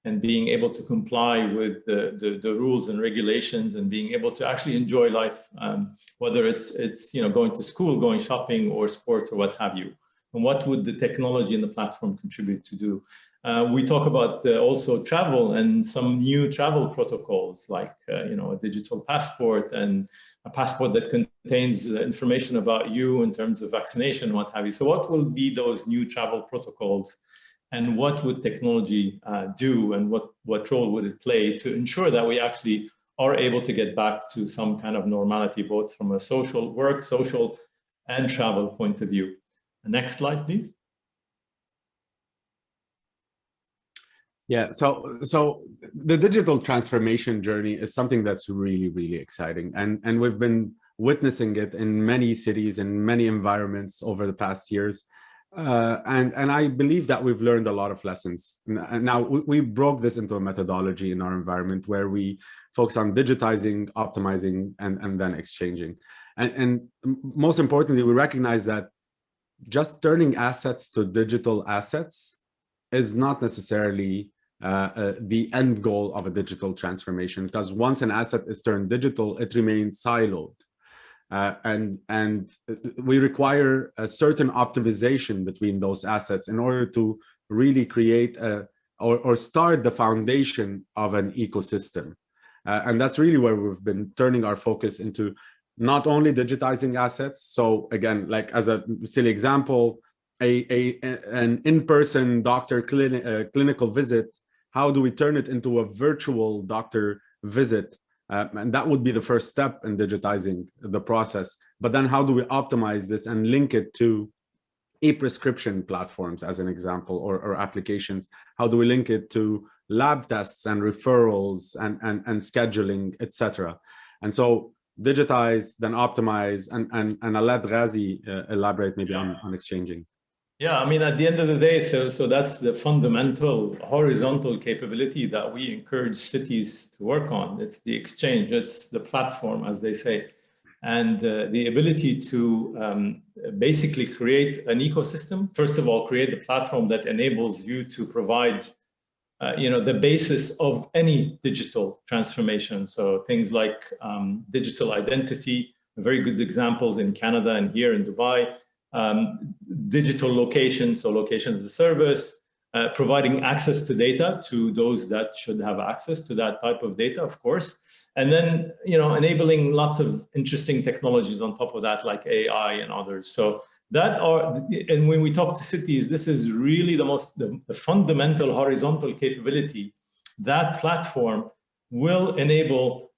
and being able to comply with the rules and regulations and being able to actually enjoy life, whether it's going to school, going shopping, or sports, or what have you. And what would the technology and the platform contribute to do? We talk about also travel and some new travel protocols, like a digital passport and a passport that contains information about you in terms of vaccination, what have you. So what will be those new travel protocols? And what would technology do, and what role would it play to ensure that we actually are able to get back to some kind of normality, both from a social and travel point of view? The next slide, please. Yeah, so the digital transformation journey is something that's really, really exciting. And we've been witnessing it in many cities and many environments over the past years. And I believe that we've learned a lot of lessons. Now, we broke this into a methodology in our environment where we focus on digitizing, optimizing, and then exchanging. And most importantly, we recognize that just turning assets to digital assets is not necessarily the end goal of a digital transformation, because once an asset is turned digital, it remains siloed. And we require a certain optimization between those assets in order to really create or start the foundation of an ecosystem. And that's really where we've been turning our focus into not only digitizing assets. So again, like as a silly example, an in-person doctor clinical visit, how do we turn it into a virtual doctor visit? And that would be the first step in digitizing the process. But then how do we optimize this and link it to e-prescription platforms, as an example, or applications? How do we link it to lab tests and referrals and scheduling, etc.? And so digitize, then optimize, and I'll let Ghazi elaborate maybe on exchanging. Yeah, I mean, at the end of the day, so that's the fundamental horizontal capability that we encourage cities to work on. It's the exchange, it's the platform, as they say, and the ability to basically create an ecosystem. First of all, create the platform that enables you to provide the basis of any digital transformation. So things like digital identity, very good examples in Canada and here in Dubai. Digital location, so location as a service, providing access to data to those that should have access to that type of data, of course, and then enabling lots of interesting technologies on top of that, like AI and others. So that and when we talk to cities, this is really the fundamental horizontal capability. That platform will enable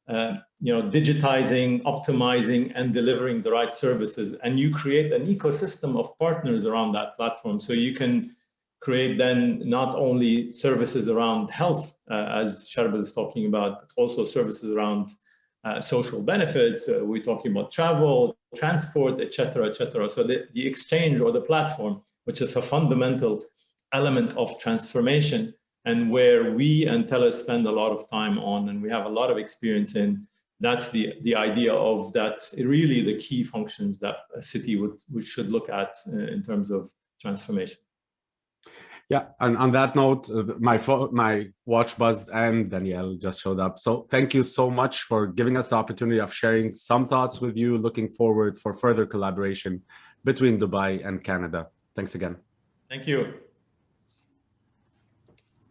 digitizing, optimizing, and delivering the right services. And you create an ecosystem of partners around that platform. So you can create then not only services around health, as Sharbel is talking about, but also services around social benefits. We're talking about travel, transport, et cetera, et cetera. So the exchange or the platform, which is a fundamental element of transformation, and where we and TELUS spend a lot of time on, and we have a lot of experience in, that's the idea of that really the key functions that a city should look at in terms of transformation. Yeah, and on that note, my watch buzzed and Danielle just showed up. So thank you so much for giving us the opportunity of sharing some thoughts with you. Looking forward for further collaboration between Dubai and Canada. Thanks again. Thank you.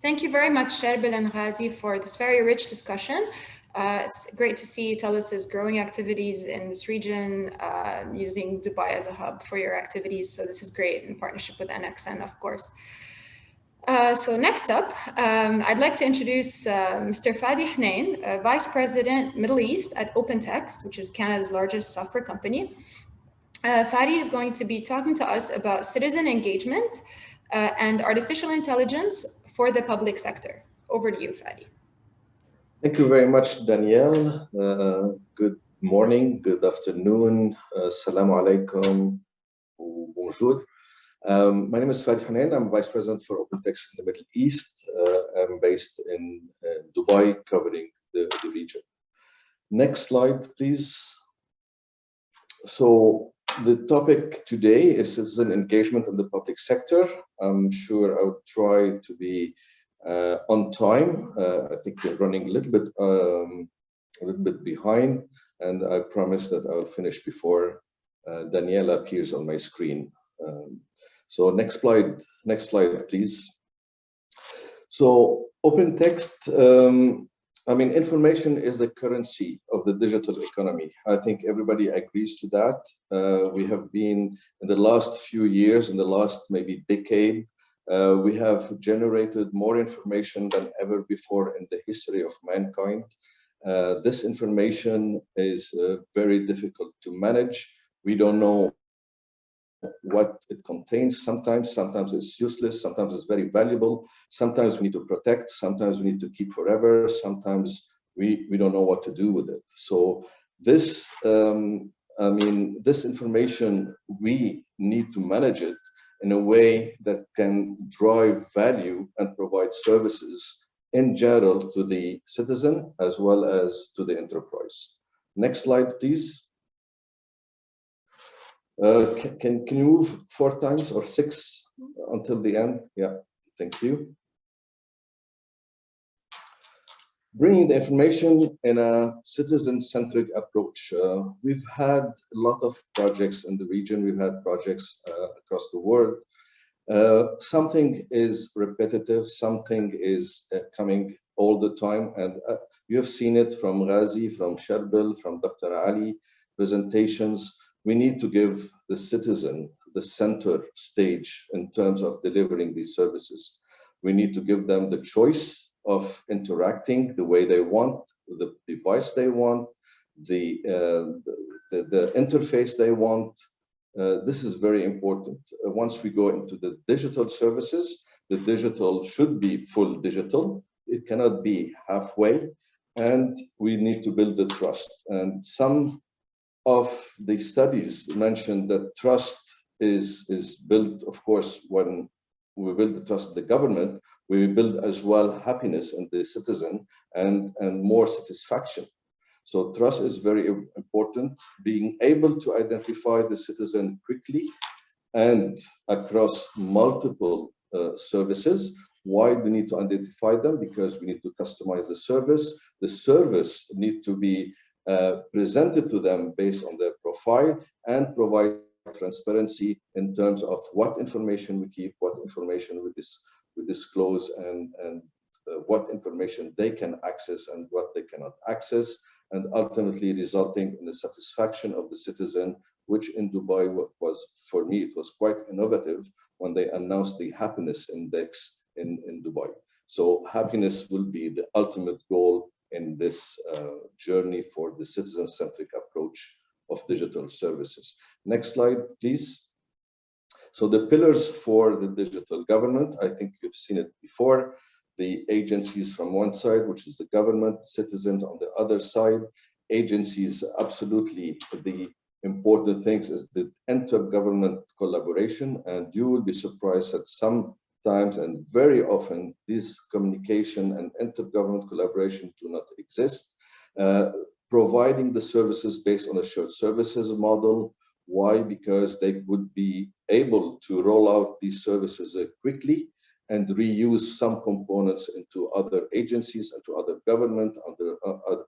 Thank you very much, Sharbel and Ghazi, for this very rich discussion. It's great to see TELUS's growing activities in this region, using Dubai as a hub for your activities. So this is great in partnership with NXN, of course. So next up, I'd like to introduce Mr. Fadi Hnain, Vice President, Middle East at OpenText, which is Canada's largest software company. Fadi is going to be talking to us about citizen engagement and artificial intelligence for the public sector. Over to you, Fadi. Thank you very much, Danielle. Good morning, good afternoon, assalamu alaikum, bonjour. My name is Fadi Hnain. I'm Vice President for OpenText in the Middle East. I'm based in Dubai, covering the region. Next slide, please. So the topic today is citizen engagement in the public sector. I'm sure I'll try to be on time. I think we're running a little bit behind, and I promise that I'll finish before Danielle appears on my screen. So next slide, please. So OpenText, I mean, information is the currency of the digital economy. I think everybody agrees to that. We have been, in the last few years, in the last maybe decade, we have generated more information than ever before in the history of mankind. This information is very difficult to manage. We don't know what it contains. Sometimes it's useless, sometimes it's very valuable, sometimes we need to protect, sometimes we need to keep forever, sometimes we don't know what to do with it. So this, I mean, this information, we need to manage it in a way that can drive value and provide services in general to the citizen as well as to the enterprise. Next slide, please. Can you move 4 times or 6 until the end? Yeah, thank you. Bringing the information in a citizen-centric approach. We've had a lot of projects in the region. We've had projects across the world. Something is repetitive, something is coming all the time, and you have seen it from Ghazi, from Sharbel, from Dr. Ali presentations. We need to give the citizen the center stage in terms of delivering these services. We need to give them the choice of interacting the way they want, the device they want, the interface they want. This is very important. Once we go into the digital services, the digital should be full digital. It cannot be halfway, and we need to build the trust. And some of the studies mentioned that trust is built, of course, when we build the trust in the government, we build as well happiness in the citizen and more satisfaction. So trust is very important, being able to identify the citizen quickly and across multiple services. Why do we need to identify them? Because we need to customize the service. The service need to be presented to them based on their profile and provide transparency in terms of what information we keep, what information we disclose, and what information they can access and what they cannot access, and ultimately resulting in the satisfaction of the citizen, which in Dubai was, for me, it was quite innovative when they announced the happiness index in Dubai. So happiness will be the ultimate goal in this journey for the citizen-centric approach of digital services. Next slide, please. So the pillars for the digital government, I think you've seen it before. The agencies from one side, which is the government, citizens on the other side. Agencies, absolutely the important things is the inter-government collaboration, and you will be surprised that sometimes and very often this communication and inter-government collaboration do not exist. Providing the services based on a shared services model. Why? Because they would be able to roll out these services quickly and reuse some components into other agencies, into other government,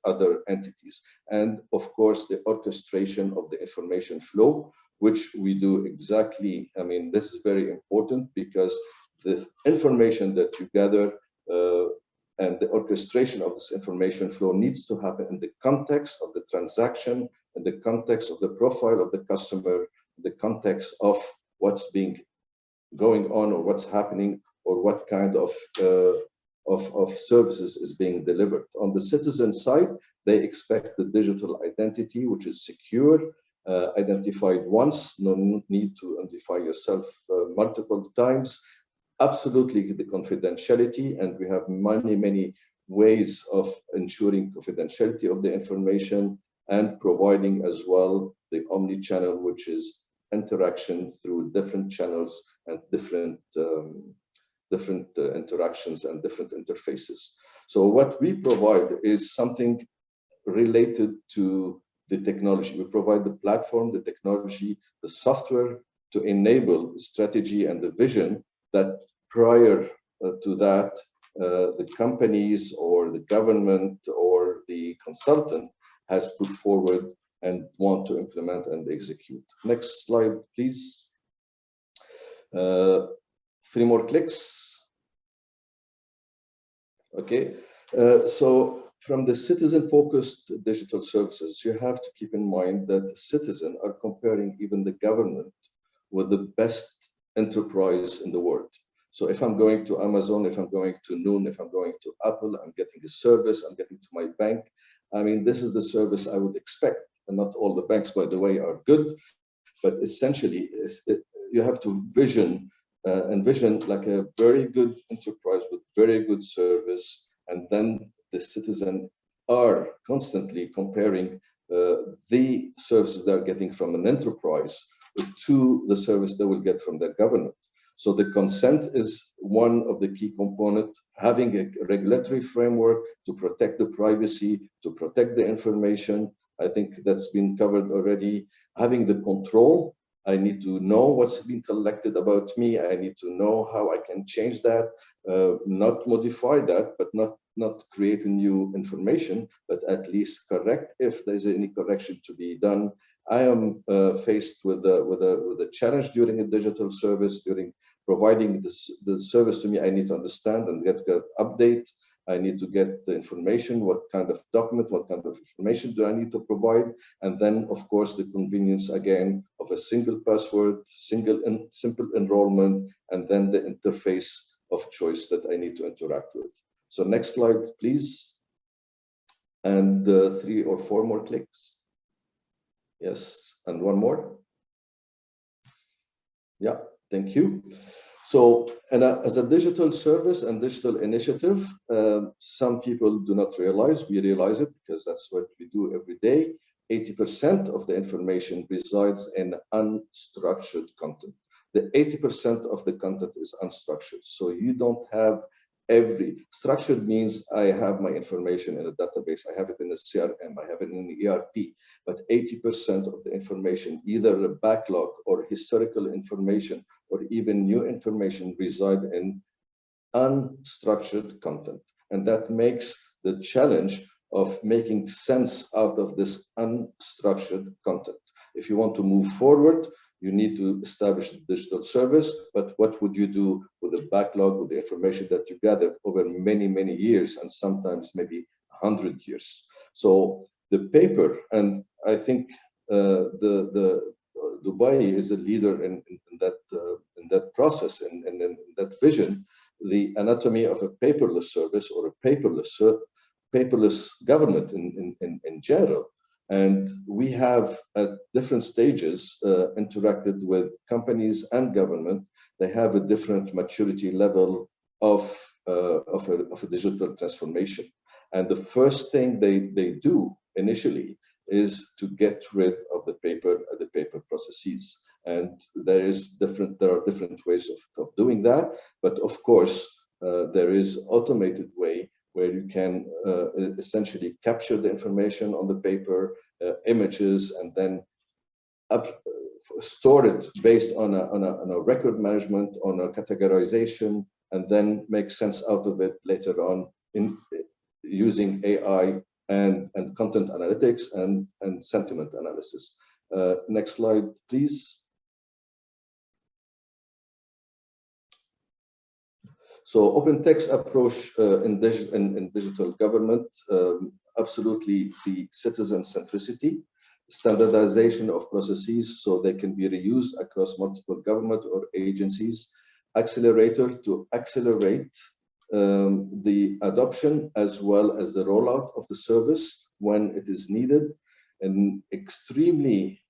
other entities. And of course, the orchestration of the information flow, which we do exactly. I mean, this is very important because the information that you gather and the orchestration of this information flow needs to happen in the context of the transaction, in the context of the profile of the customer, the context of what's going on or what's happening or what kind of services is being delivered. On the citizen side, they expect the digital identity, which is secure, identified once, no need to identify yourself multiple times. Absolutely the confidentiality, and we have many ways of ensuring confidentiality of the information and providing as well the omni-channel, which is interaction through different channels and different interactions and different interfaces. So what we provide is something related to the technology. We provide the platform, the technology, the software to enable strategy and the vision that prior to that, the companies or the government or the consultant has put forward and want to implement and execute. Next slide, please. 3 more clicks. Okay, so from the citizen-focused digital services, you have to keep in mind that the citizens are comparing even the government with the best enterprise in the world. So if I'm going to Amazon, if I'm going to Noon, if I'm going to Apple, I'm getting a service, I'm getting to my bank. I mean, this is the service I would expect. And not all the banks, by the way, are good, but essentially you have to envision like a very good enterprise with very good service. And then the citizen are constantly comparing the services they're getting from an enterprise to the service they will get from their government. So the consent is one of the key components, having a regulatory framework to protect the privacy, to protect the information. I think that's been covered already. Having the control, I need to know what's been collected about me. I need to know how I can change that, not modify that, but not create a new information, but at least correct if there's any correction to be done. I am faced with a challenge during a digital service, during providing the service to me. I need to understand and get update. I need to get the information, what kind of document, what kind of information do I need to provide? And then, of course, the convenience again of a single password, simple enrollment, and then the interface of choice that I need to interact with. So next slide, please. And 3 or 4 more clicks. Yes, and 1 more. Yeah, thank you. So, and as a digital service and digital initiative, some people do not realize, we realize it because that's what we do every day. 80% of the information resides in unstructured content. The 80% of the content is unstructured. So you don't have structured means I have my information in a database, I have it in a CRM, I have it in an ERP, but 80% of the information, either a backlog or historical information or even new information, reside in unstructured content. And that makes the challenge of making sense out of this unstructured content. If you want to move forward, you need to establish a digital service, but what would you do with a backlog, with the information that you gathered over many, many years, and sometimes maybe 100 years? So the paper, and I think Dubai is a leader in that process, and in that vision, the anatomy of a paperless service or a paperless government in general. And we have at different stages interacted with companies and government. They have a different maturity level of a digital transformation. And the first thing they do initially is to get rid of the paper processes. And there are different ways of doing that. But of course, there is automated way where you can essentially capture the information on the paper, images, and then store it based on a record management, on a categorization, and then make sense out of it later on in using AI and content analytics and sentiment analysis. Next slide, please. So open text approach in digital government, absolutely the citizen centricity, standardization of processes so they can be reused across multiple government or agencies, accelerator to accelerate the adoption as well as the rollout of the service when it is needed, an extremely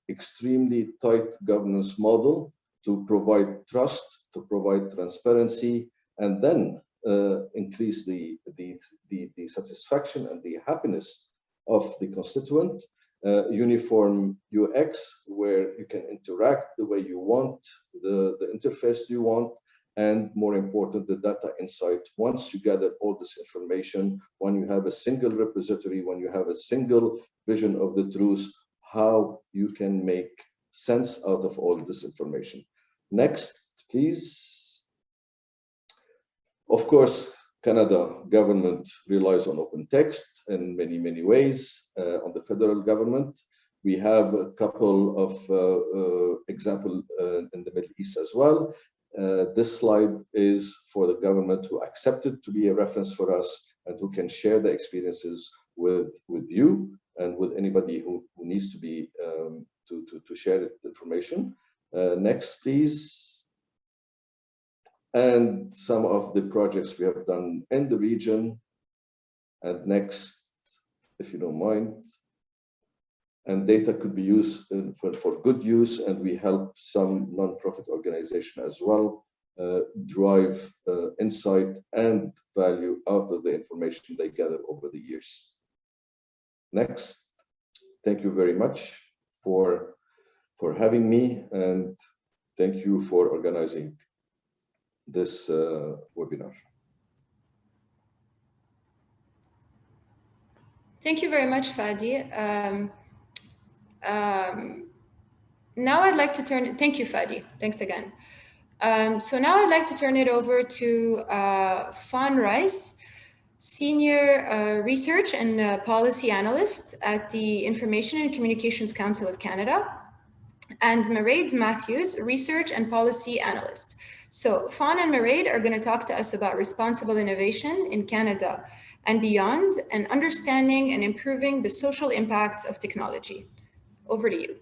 tight governance model to provide trust, to provide transparency, and then increase the satisfaction and the happiness of the constituent. Uniform UX, where you can interact the way you want, the interface you want, and more important, the data insight. Once you gather all this information, when you have a single repository, when you have a single vision of the truth, how you can make sense out of all this information. Next, please. Of course, Canada government relies on open text in many ways. On the federal government, we have a couple of examples in the Middle East as well. This slide is for the government who accepted to be a reference for us and who can share the experiences with you and with anybody who needs to be to share the information. Next, please. And some of the projects we have done in the region. And next, if you don't mind. And data could be used for good use, and we help some non-profit organization as well drive insight and value out of the information they gather over the years. Next, thank you very much for having me, and thank you for organizing this webinar. Thank you very much, Fadi. Now I'd like to thank you, Fadi. Thanks again. So now I'd like to turn it over to Fawn Rice, Senior Research and Policy Analyst at the Information and Communications Council of Canada, and Mairead Matthews, Research and Policy Analyst. So Fawn and Mairead are going to talk to us about responsible innovation in Canada and beyond, and understanding and improving the social impacts of technology. Over to you.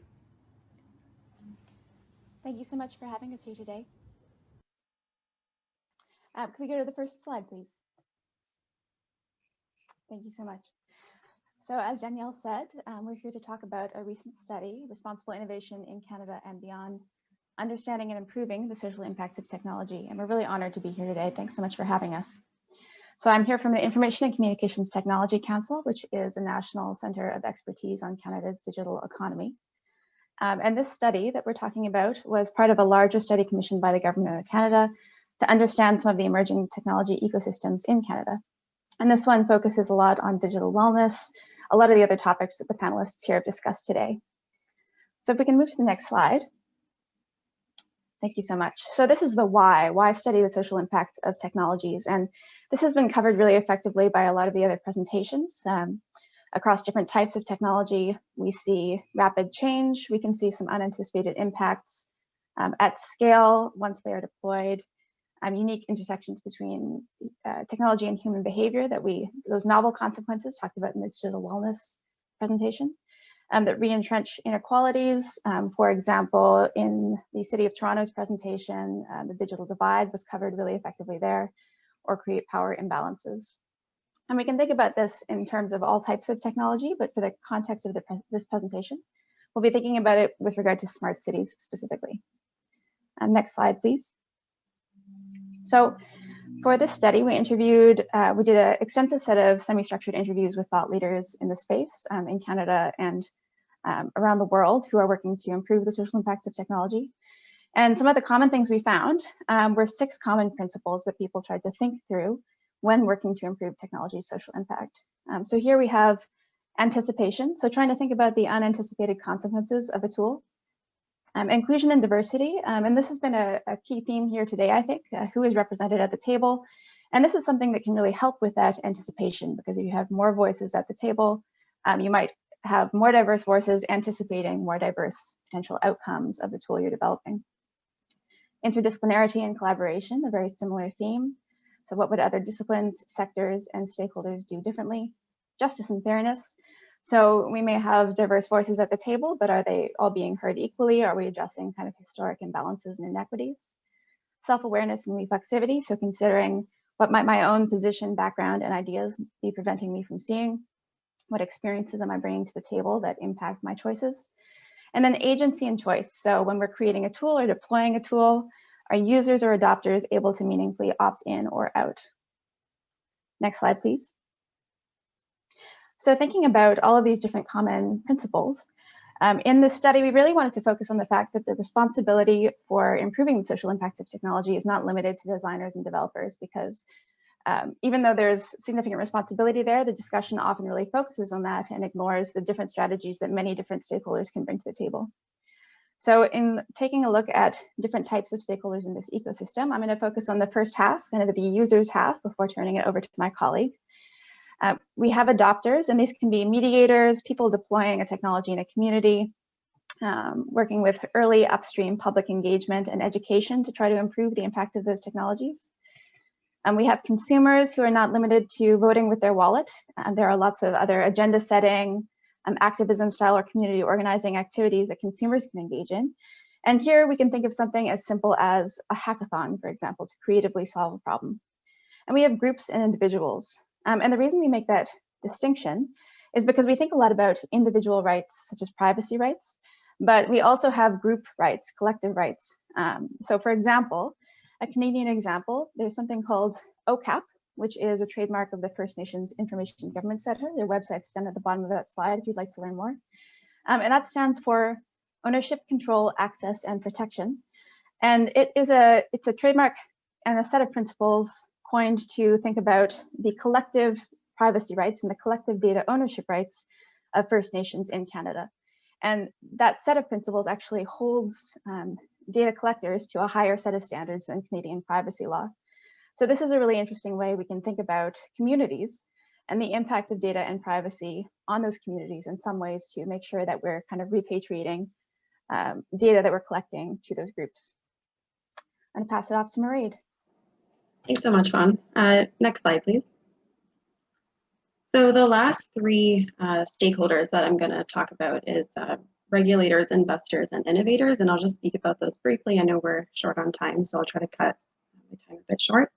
Thank you so much for having us here today. Can we go to the first slide, please? Thank you so much. So as Danielle said, we're here to talk about a recent study, Responsible Innovation in Canada and Beyond, Understanding and Improving the Social Impacts of Technology. And we're really honored to be here today. Thanks so much for having us. So I'm here from the Information and Communications Technology Council, which is a national center of expertise on Canada's digital economy. And this study that we're talking about was part of a larger study commissioned by the Government of Canada to understand some of the emerging technology ecosystems in Canada. And this one focuses a lot on digital wellness, a lot of the other topics that the panelists here have discussed today. So if we can move to the next slide. Thank you so much. So this is the why study the social impact of technologies. And this has been covered really effectively by a lot of the other presentations. Across different types of technology, we see rapid change. We can see some unanticipated impacts at scale once they are deployed. Unique intersections between technology and human behavior those novel consequences talked about in the digital wellness presentation. That re-entrench inequalities. For example, in the City of Toronto's presentation, the digital divide was covered really effectively there, or create power imbalances. And we can think about this in terms of all types of technology, but for the context of this presentation, we'll be thinking about it with regard to smart cities specifically. Next slide, please. So for this study, we did an extensive set of semi-structured interviews with thought leaders in the space in Canada and around the world who are working to improve the social impacts of technology. And some of the common things we found were 6 common principles that people tried to think through when working to improve technology's social impact. So here we have anticipation, so trying to think about the unanticipated consequences of a tool. Inclusion and diversity, and this has been a key theme here today, I think, who is represented at the table. And this is something that can really help with that anticipation, because if you have more voices at the table, you might have more diverse voices anticipating more diverse potential outcomes of the tool you're developing. Interdisciplinarity and collaboration, a very similar theme. So what would other disciplines, sectors, and stakeholders do differently? Justice and fairness. So we may have diverse voices at the table, but are they all being heard equally? Are we addressing kind of historic imbalances and inequities? Self-awareness and reflexivity, so considering what might my own position, background, and ideas be preventing me from seeing? What experiences am I bringing to the table that impact my choices? And then agency and choice. So when we're creating a tool or deploying a tool, are users or adopters able to meaningfully opt in or out? Next slide, please. So thinking about all of these different common principles, in this study, we really wanted to focus on the fact that the responsibility for improving the social impacts of technology is not limited to designers and developers, because even though there's significant responsibility there, the discussion often really focuses on that and ignores the different strategies that many different stakeholders can bring to the table. So in taking a look at different types of stakeholders in this ecosystem, I'm going to focus on the first half, going to be users half, before turning it over to my colleague. We have adopters, and these can be mediators, people deploying a technology in a community, working with early upstream public engagement and education to try to improve the impact of those technologies. We have consumers who are not limited to voting with their wallet. There are lots of other agenda setting, activism style or community organizing activities that consumers can engage in. And here we can think of something as simple as a hackathon, for example, to creatively solve a problem. And we have groups and individuals. And the reason we make that distinction is because we think a lot about individual rights, such as privacy rights, but we also have group rights, collective rights. So for example, a Canadian example, there's something called OCAP, which is a trademark of the First Nations Information Government Center. Their website's down at the bottom of that slide if you'd like to learn more. And that stands for Ownership, Control, Access, and Protection. And it's a trademark and a set of principles coined to think about the collective privacy rights and the collective data ownership rights of First Nations in Canada. And that set of principles actually holds data collectors to a higher set of standards than Canadian privacy law. So this is a really interesting way we can think about communities and the impact of data and privacy on those communities in some ways to make sure that we're kind of repatriating data that we're collecting to those groups. I'm going to pass it off to Mairead. Thanks so much, Fawn. Next slide, please. So the last 3 stakeholders that I'm going to talk about is regulators, investors, and innovators, and I'll just speak about those briefly. I know we're short on time, so I'll try to cut my time a bit short.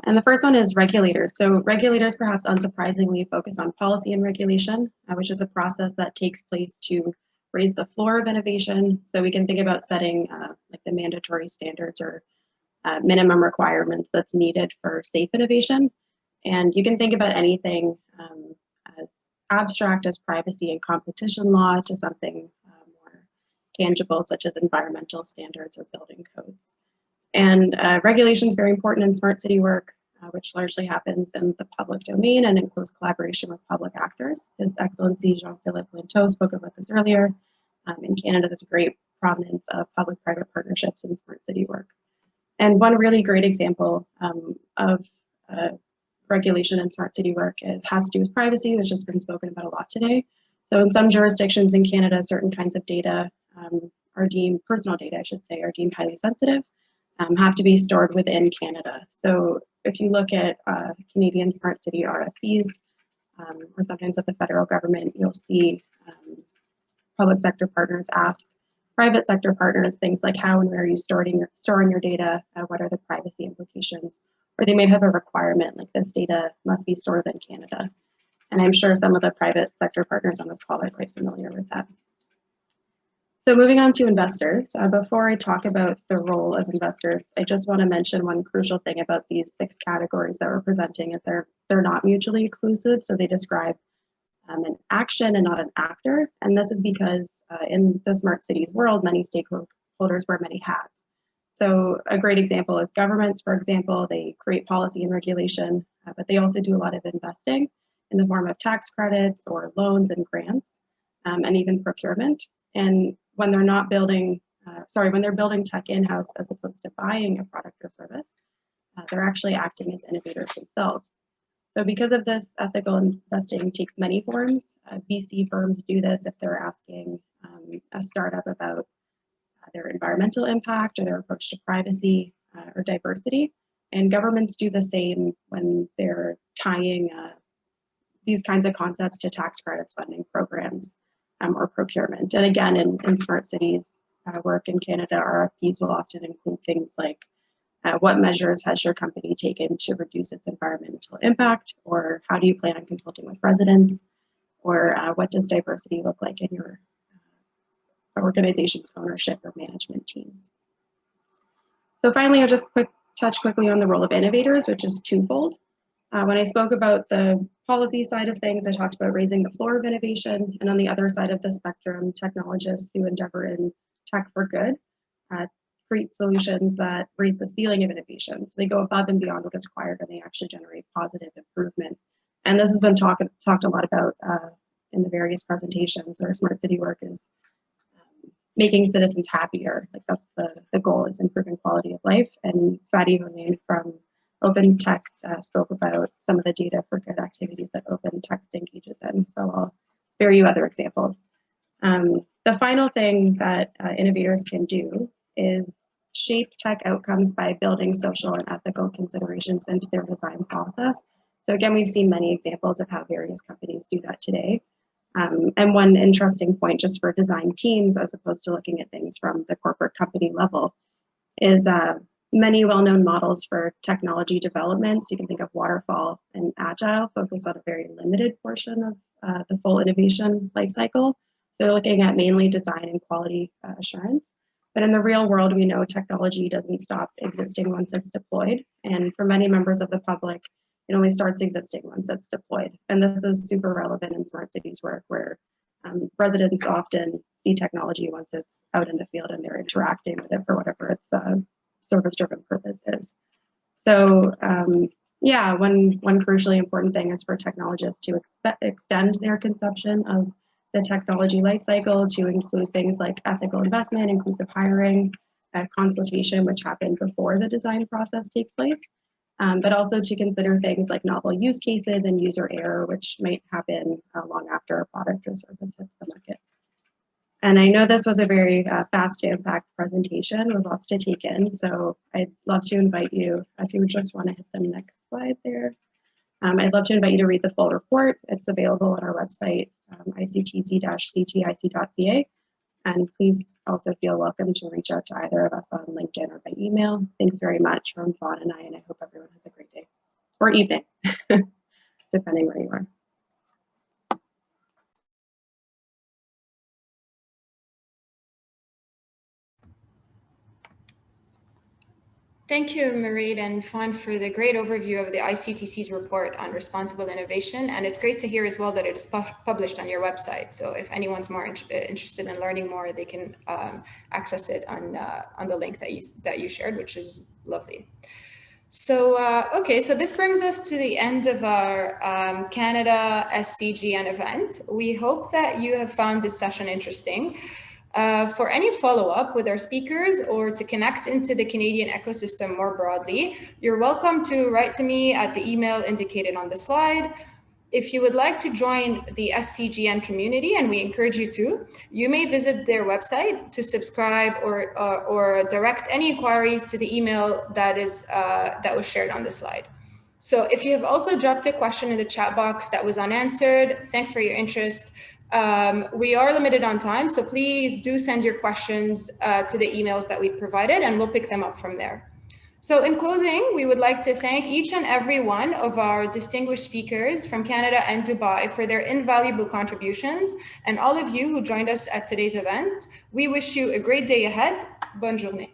And the first one is regulators. So regulators, perhaps unsurprisingly, focus on policy and regulation, which is a process that takes place to raise the floor of innovation. So we can think about setting like the mandatory standards or minimum requirements that's needed for safe innovation. And you can think about anything as abstract as privacy and competition law to something more tangible, such as environmental standards or building codes. And regulation is very important in smart city work, which largely happens in the public domain and in close collaboration with public actors. His Excellency Jean-Philippe Linteau spoke about this earlier. In Canada, there's a great prominence of public-private partnerships in smart city work. And one really great example of regulation in smart city work, it has to do with privacy, which has been spoken about a lot today. So in some jurisdictions in Canada, certain kinds of data are deemed, personal data I should say, are deemed highly sensitive, have to be stored within Canada. So if you look at Canadian smart city RFPs, or sometimes with the federal government, you'll see public sector partners ask private sector partners things like how and where are you storing your data, what are the privacy implications, or they may have a requirement like this data must be stored in Canada. And I'm sure some of the private sector partners on this call are quite familiar with that. So moving on to investors, before I talk about the role of investors, I just want to mention one crucial thing about these 6 categories that we're presenting is they're not mutually exclusive, so they describe an action and not an actor. And this is because in the smart cities world, many stakeholders wear many hats. So a great example is governments, for example, they create policy and regulation, but they also do a lot of investing in the form of tax credits or loans and grants, and even procurement. And when they're not building, when they're building tech in-house as opposed to buying a product or service, they're actually acting as innovators themselves. So because of this, ethical investing takes many forms. VC firms do this if they're asking a startup about their environmental impact or their approach to privacy or diversity. And governments do the same when they're tying these kinds of concepts to tax credits, funding programs, or procurement. And again, in smart cities work in Canada, RFPs will often include things like what measures has your company taken to reduce its environmental impact, or how do you plan on consulting with residents, or what does diversity look like in your organization's ownership or management teams. So finally, I'll just touch quickly on the role of innovators, which is twofold. When I spoke about the policy side of things, I talked about raising the floor of innovation, and on the other side of the spectrum, technologists who endeavor in tech for good create solutions that raise the ceiling of innovation. So they go above and beyond what is required, and they actually generate positive improvement. And this has been talked a lot about in the various presentations. Our smart city work is making citizens happier. Like that's the goal, is improving quality of life. And Fadi Honain from Open Text spoke about some of the data for good activities that Open Text engages in. So I'll spare you other examples. The final thing that innovators can do is shape tech outcomes by building social and ethical considerations into their design process. So again, we've seen many examples of how various companies do that today. And one interesting point just for design teams, as opposed to looking at things from the corporate company level, is many well-known models for technology development. So you can think of waterfall and agile focus on a very limited portion of the full innovation lifecycle. So they're looking at mainly design and quality assurance. But in the real world, we know technology doesn't stop existing once it's deployed. And for many members of the public, it only starts existing once it's deployed. And this is super relevant in smart cities work, where residents often see technology once it's out in the field and they're interacting with it for whatever its service-driven purpose is. So yeah, one crucially important thing is for technologists to extend their conception of the technology lifecycle to include things like ethical investment, inclusive hiring, consultation, which happened before the design process takes place, but also to consider things like novel use cases and user error, which might happen long after a product or service hits the market. And I know this was a very fast jam-packed presentation with lots to take in, so I'd love to invite you, if you would just want to hit the next slide there. I'd love to invite you to read the full report. It's available on our website, ictc-ctic.ca. And please also feel welcome to reach out to either of us on LinkedIn or by email. Thanks very much from Fawn and I hope everyone has a great day or evening, depending where you are. Thank you, Mairead and Fawn, for the great overview of the ICTC's report on responsible innovation. And it's great to hear as well that it is published on your website. So if anyone's more interested in learning more, they can access it on the link that you shared, which is lovely. So, okay, so this brings us to the end of our Canada SCGN event. We hope that you have found this session interesting. For any follow-up with our speakers or to connect into the Canadian ecosystem more broadly, you're welcome to write to me at the email indicated on the slide. If you would like to join the SCGN community, and we encourage you to, you may visit their website to subscribe or direct any inquiries to the email that was shared on the slide. So if you have also dropped a question in the chat box that was unanswered, thanks for your interest. We are limited on time, so please do send your questions to the emails that we provided, and we'll pick them up from there. So in closing, we would like to thank each and every one of our distinguished speakers from Canada and Dubai for their invaluable contributions, and all of you who joined us at today's event. We wish you a great day ahead. Bonne journée.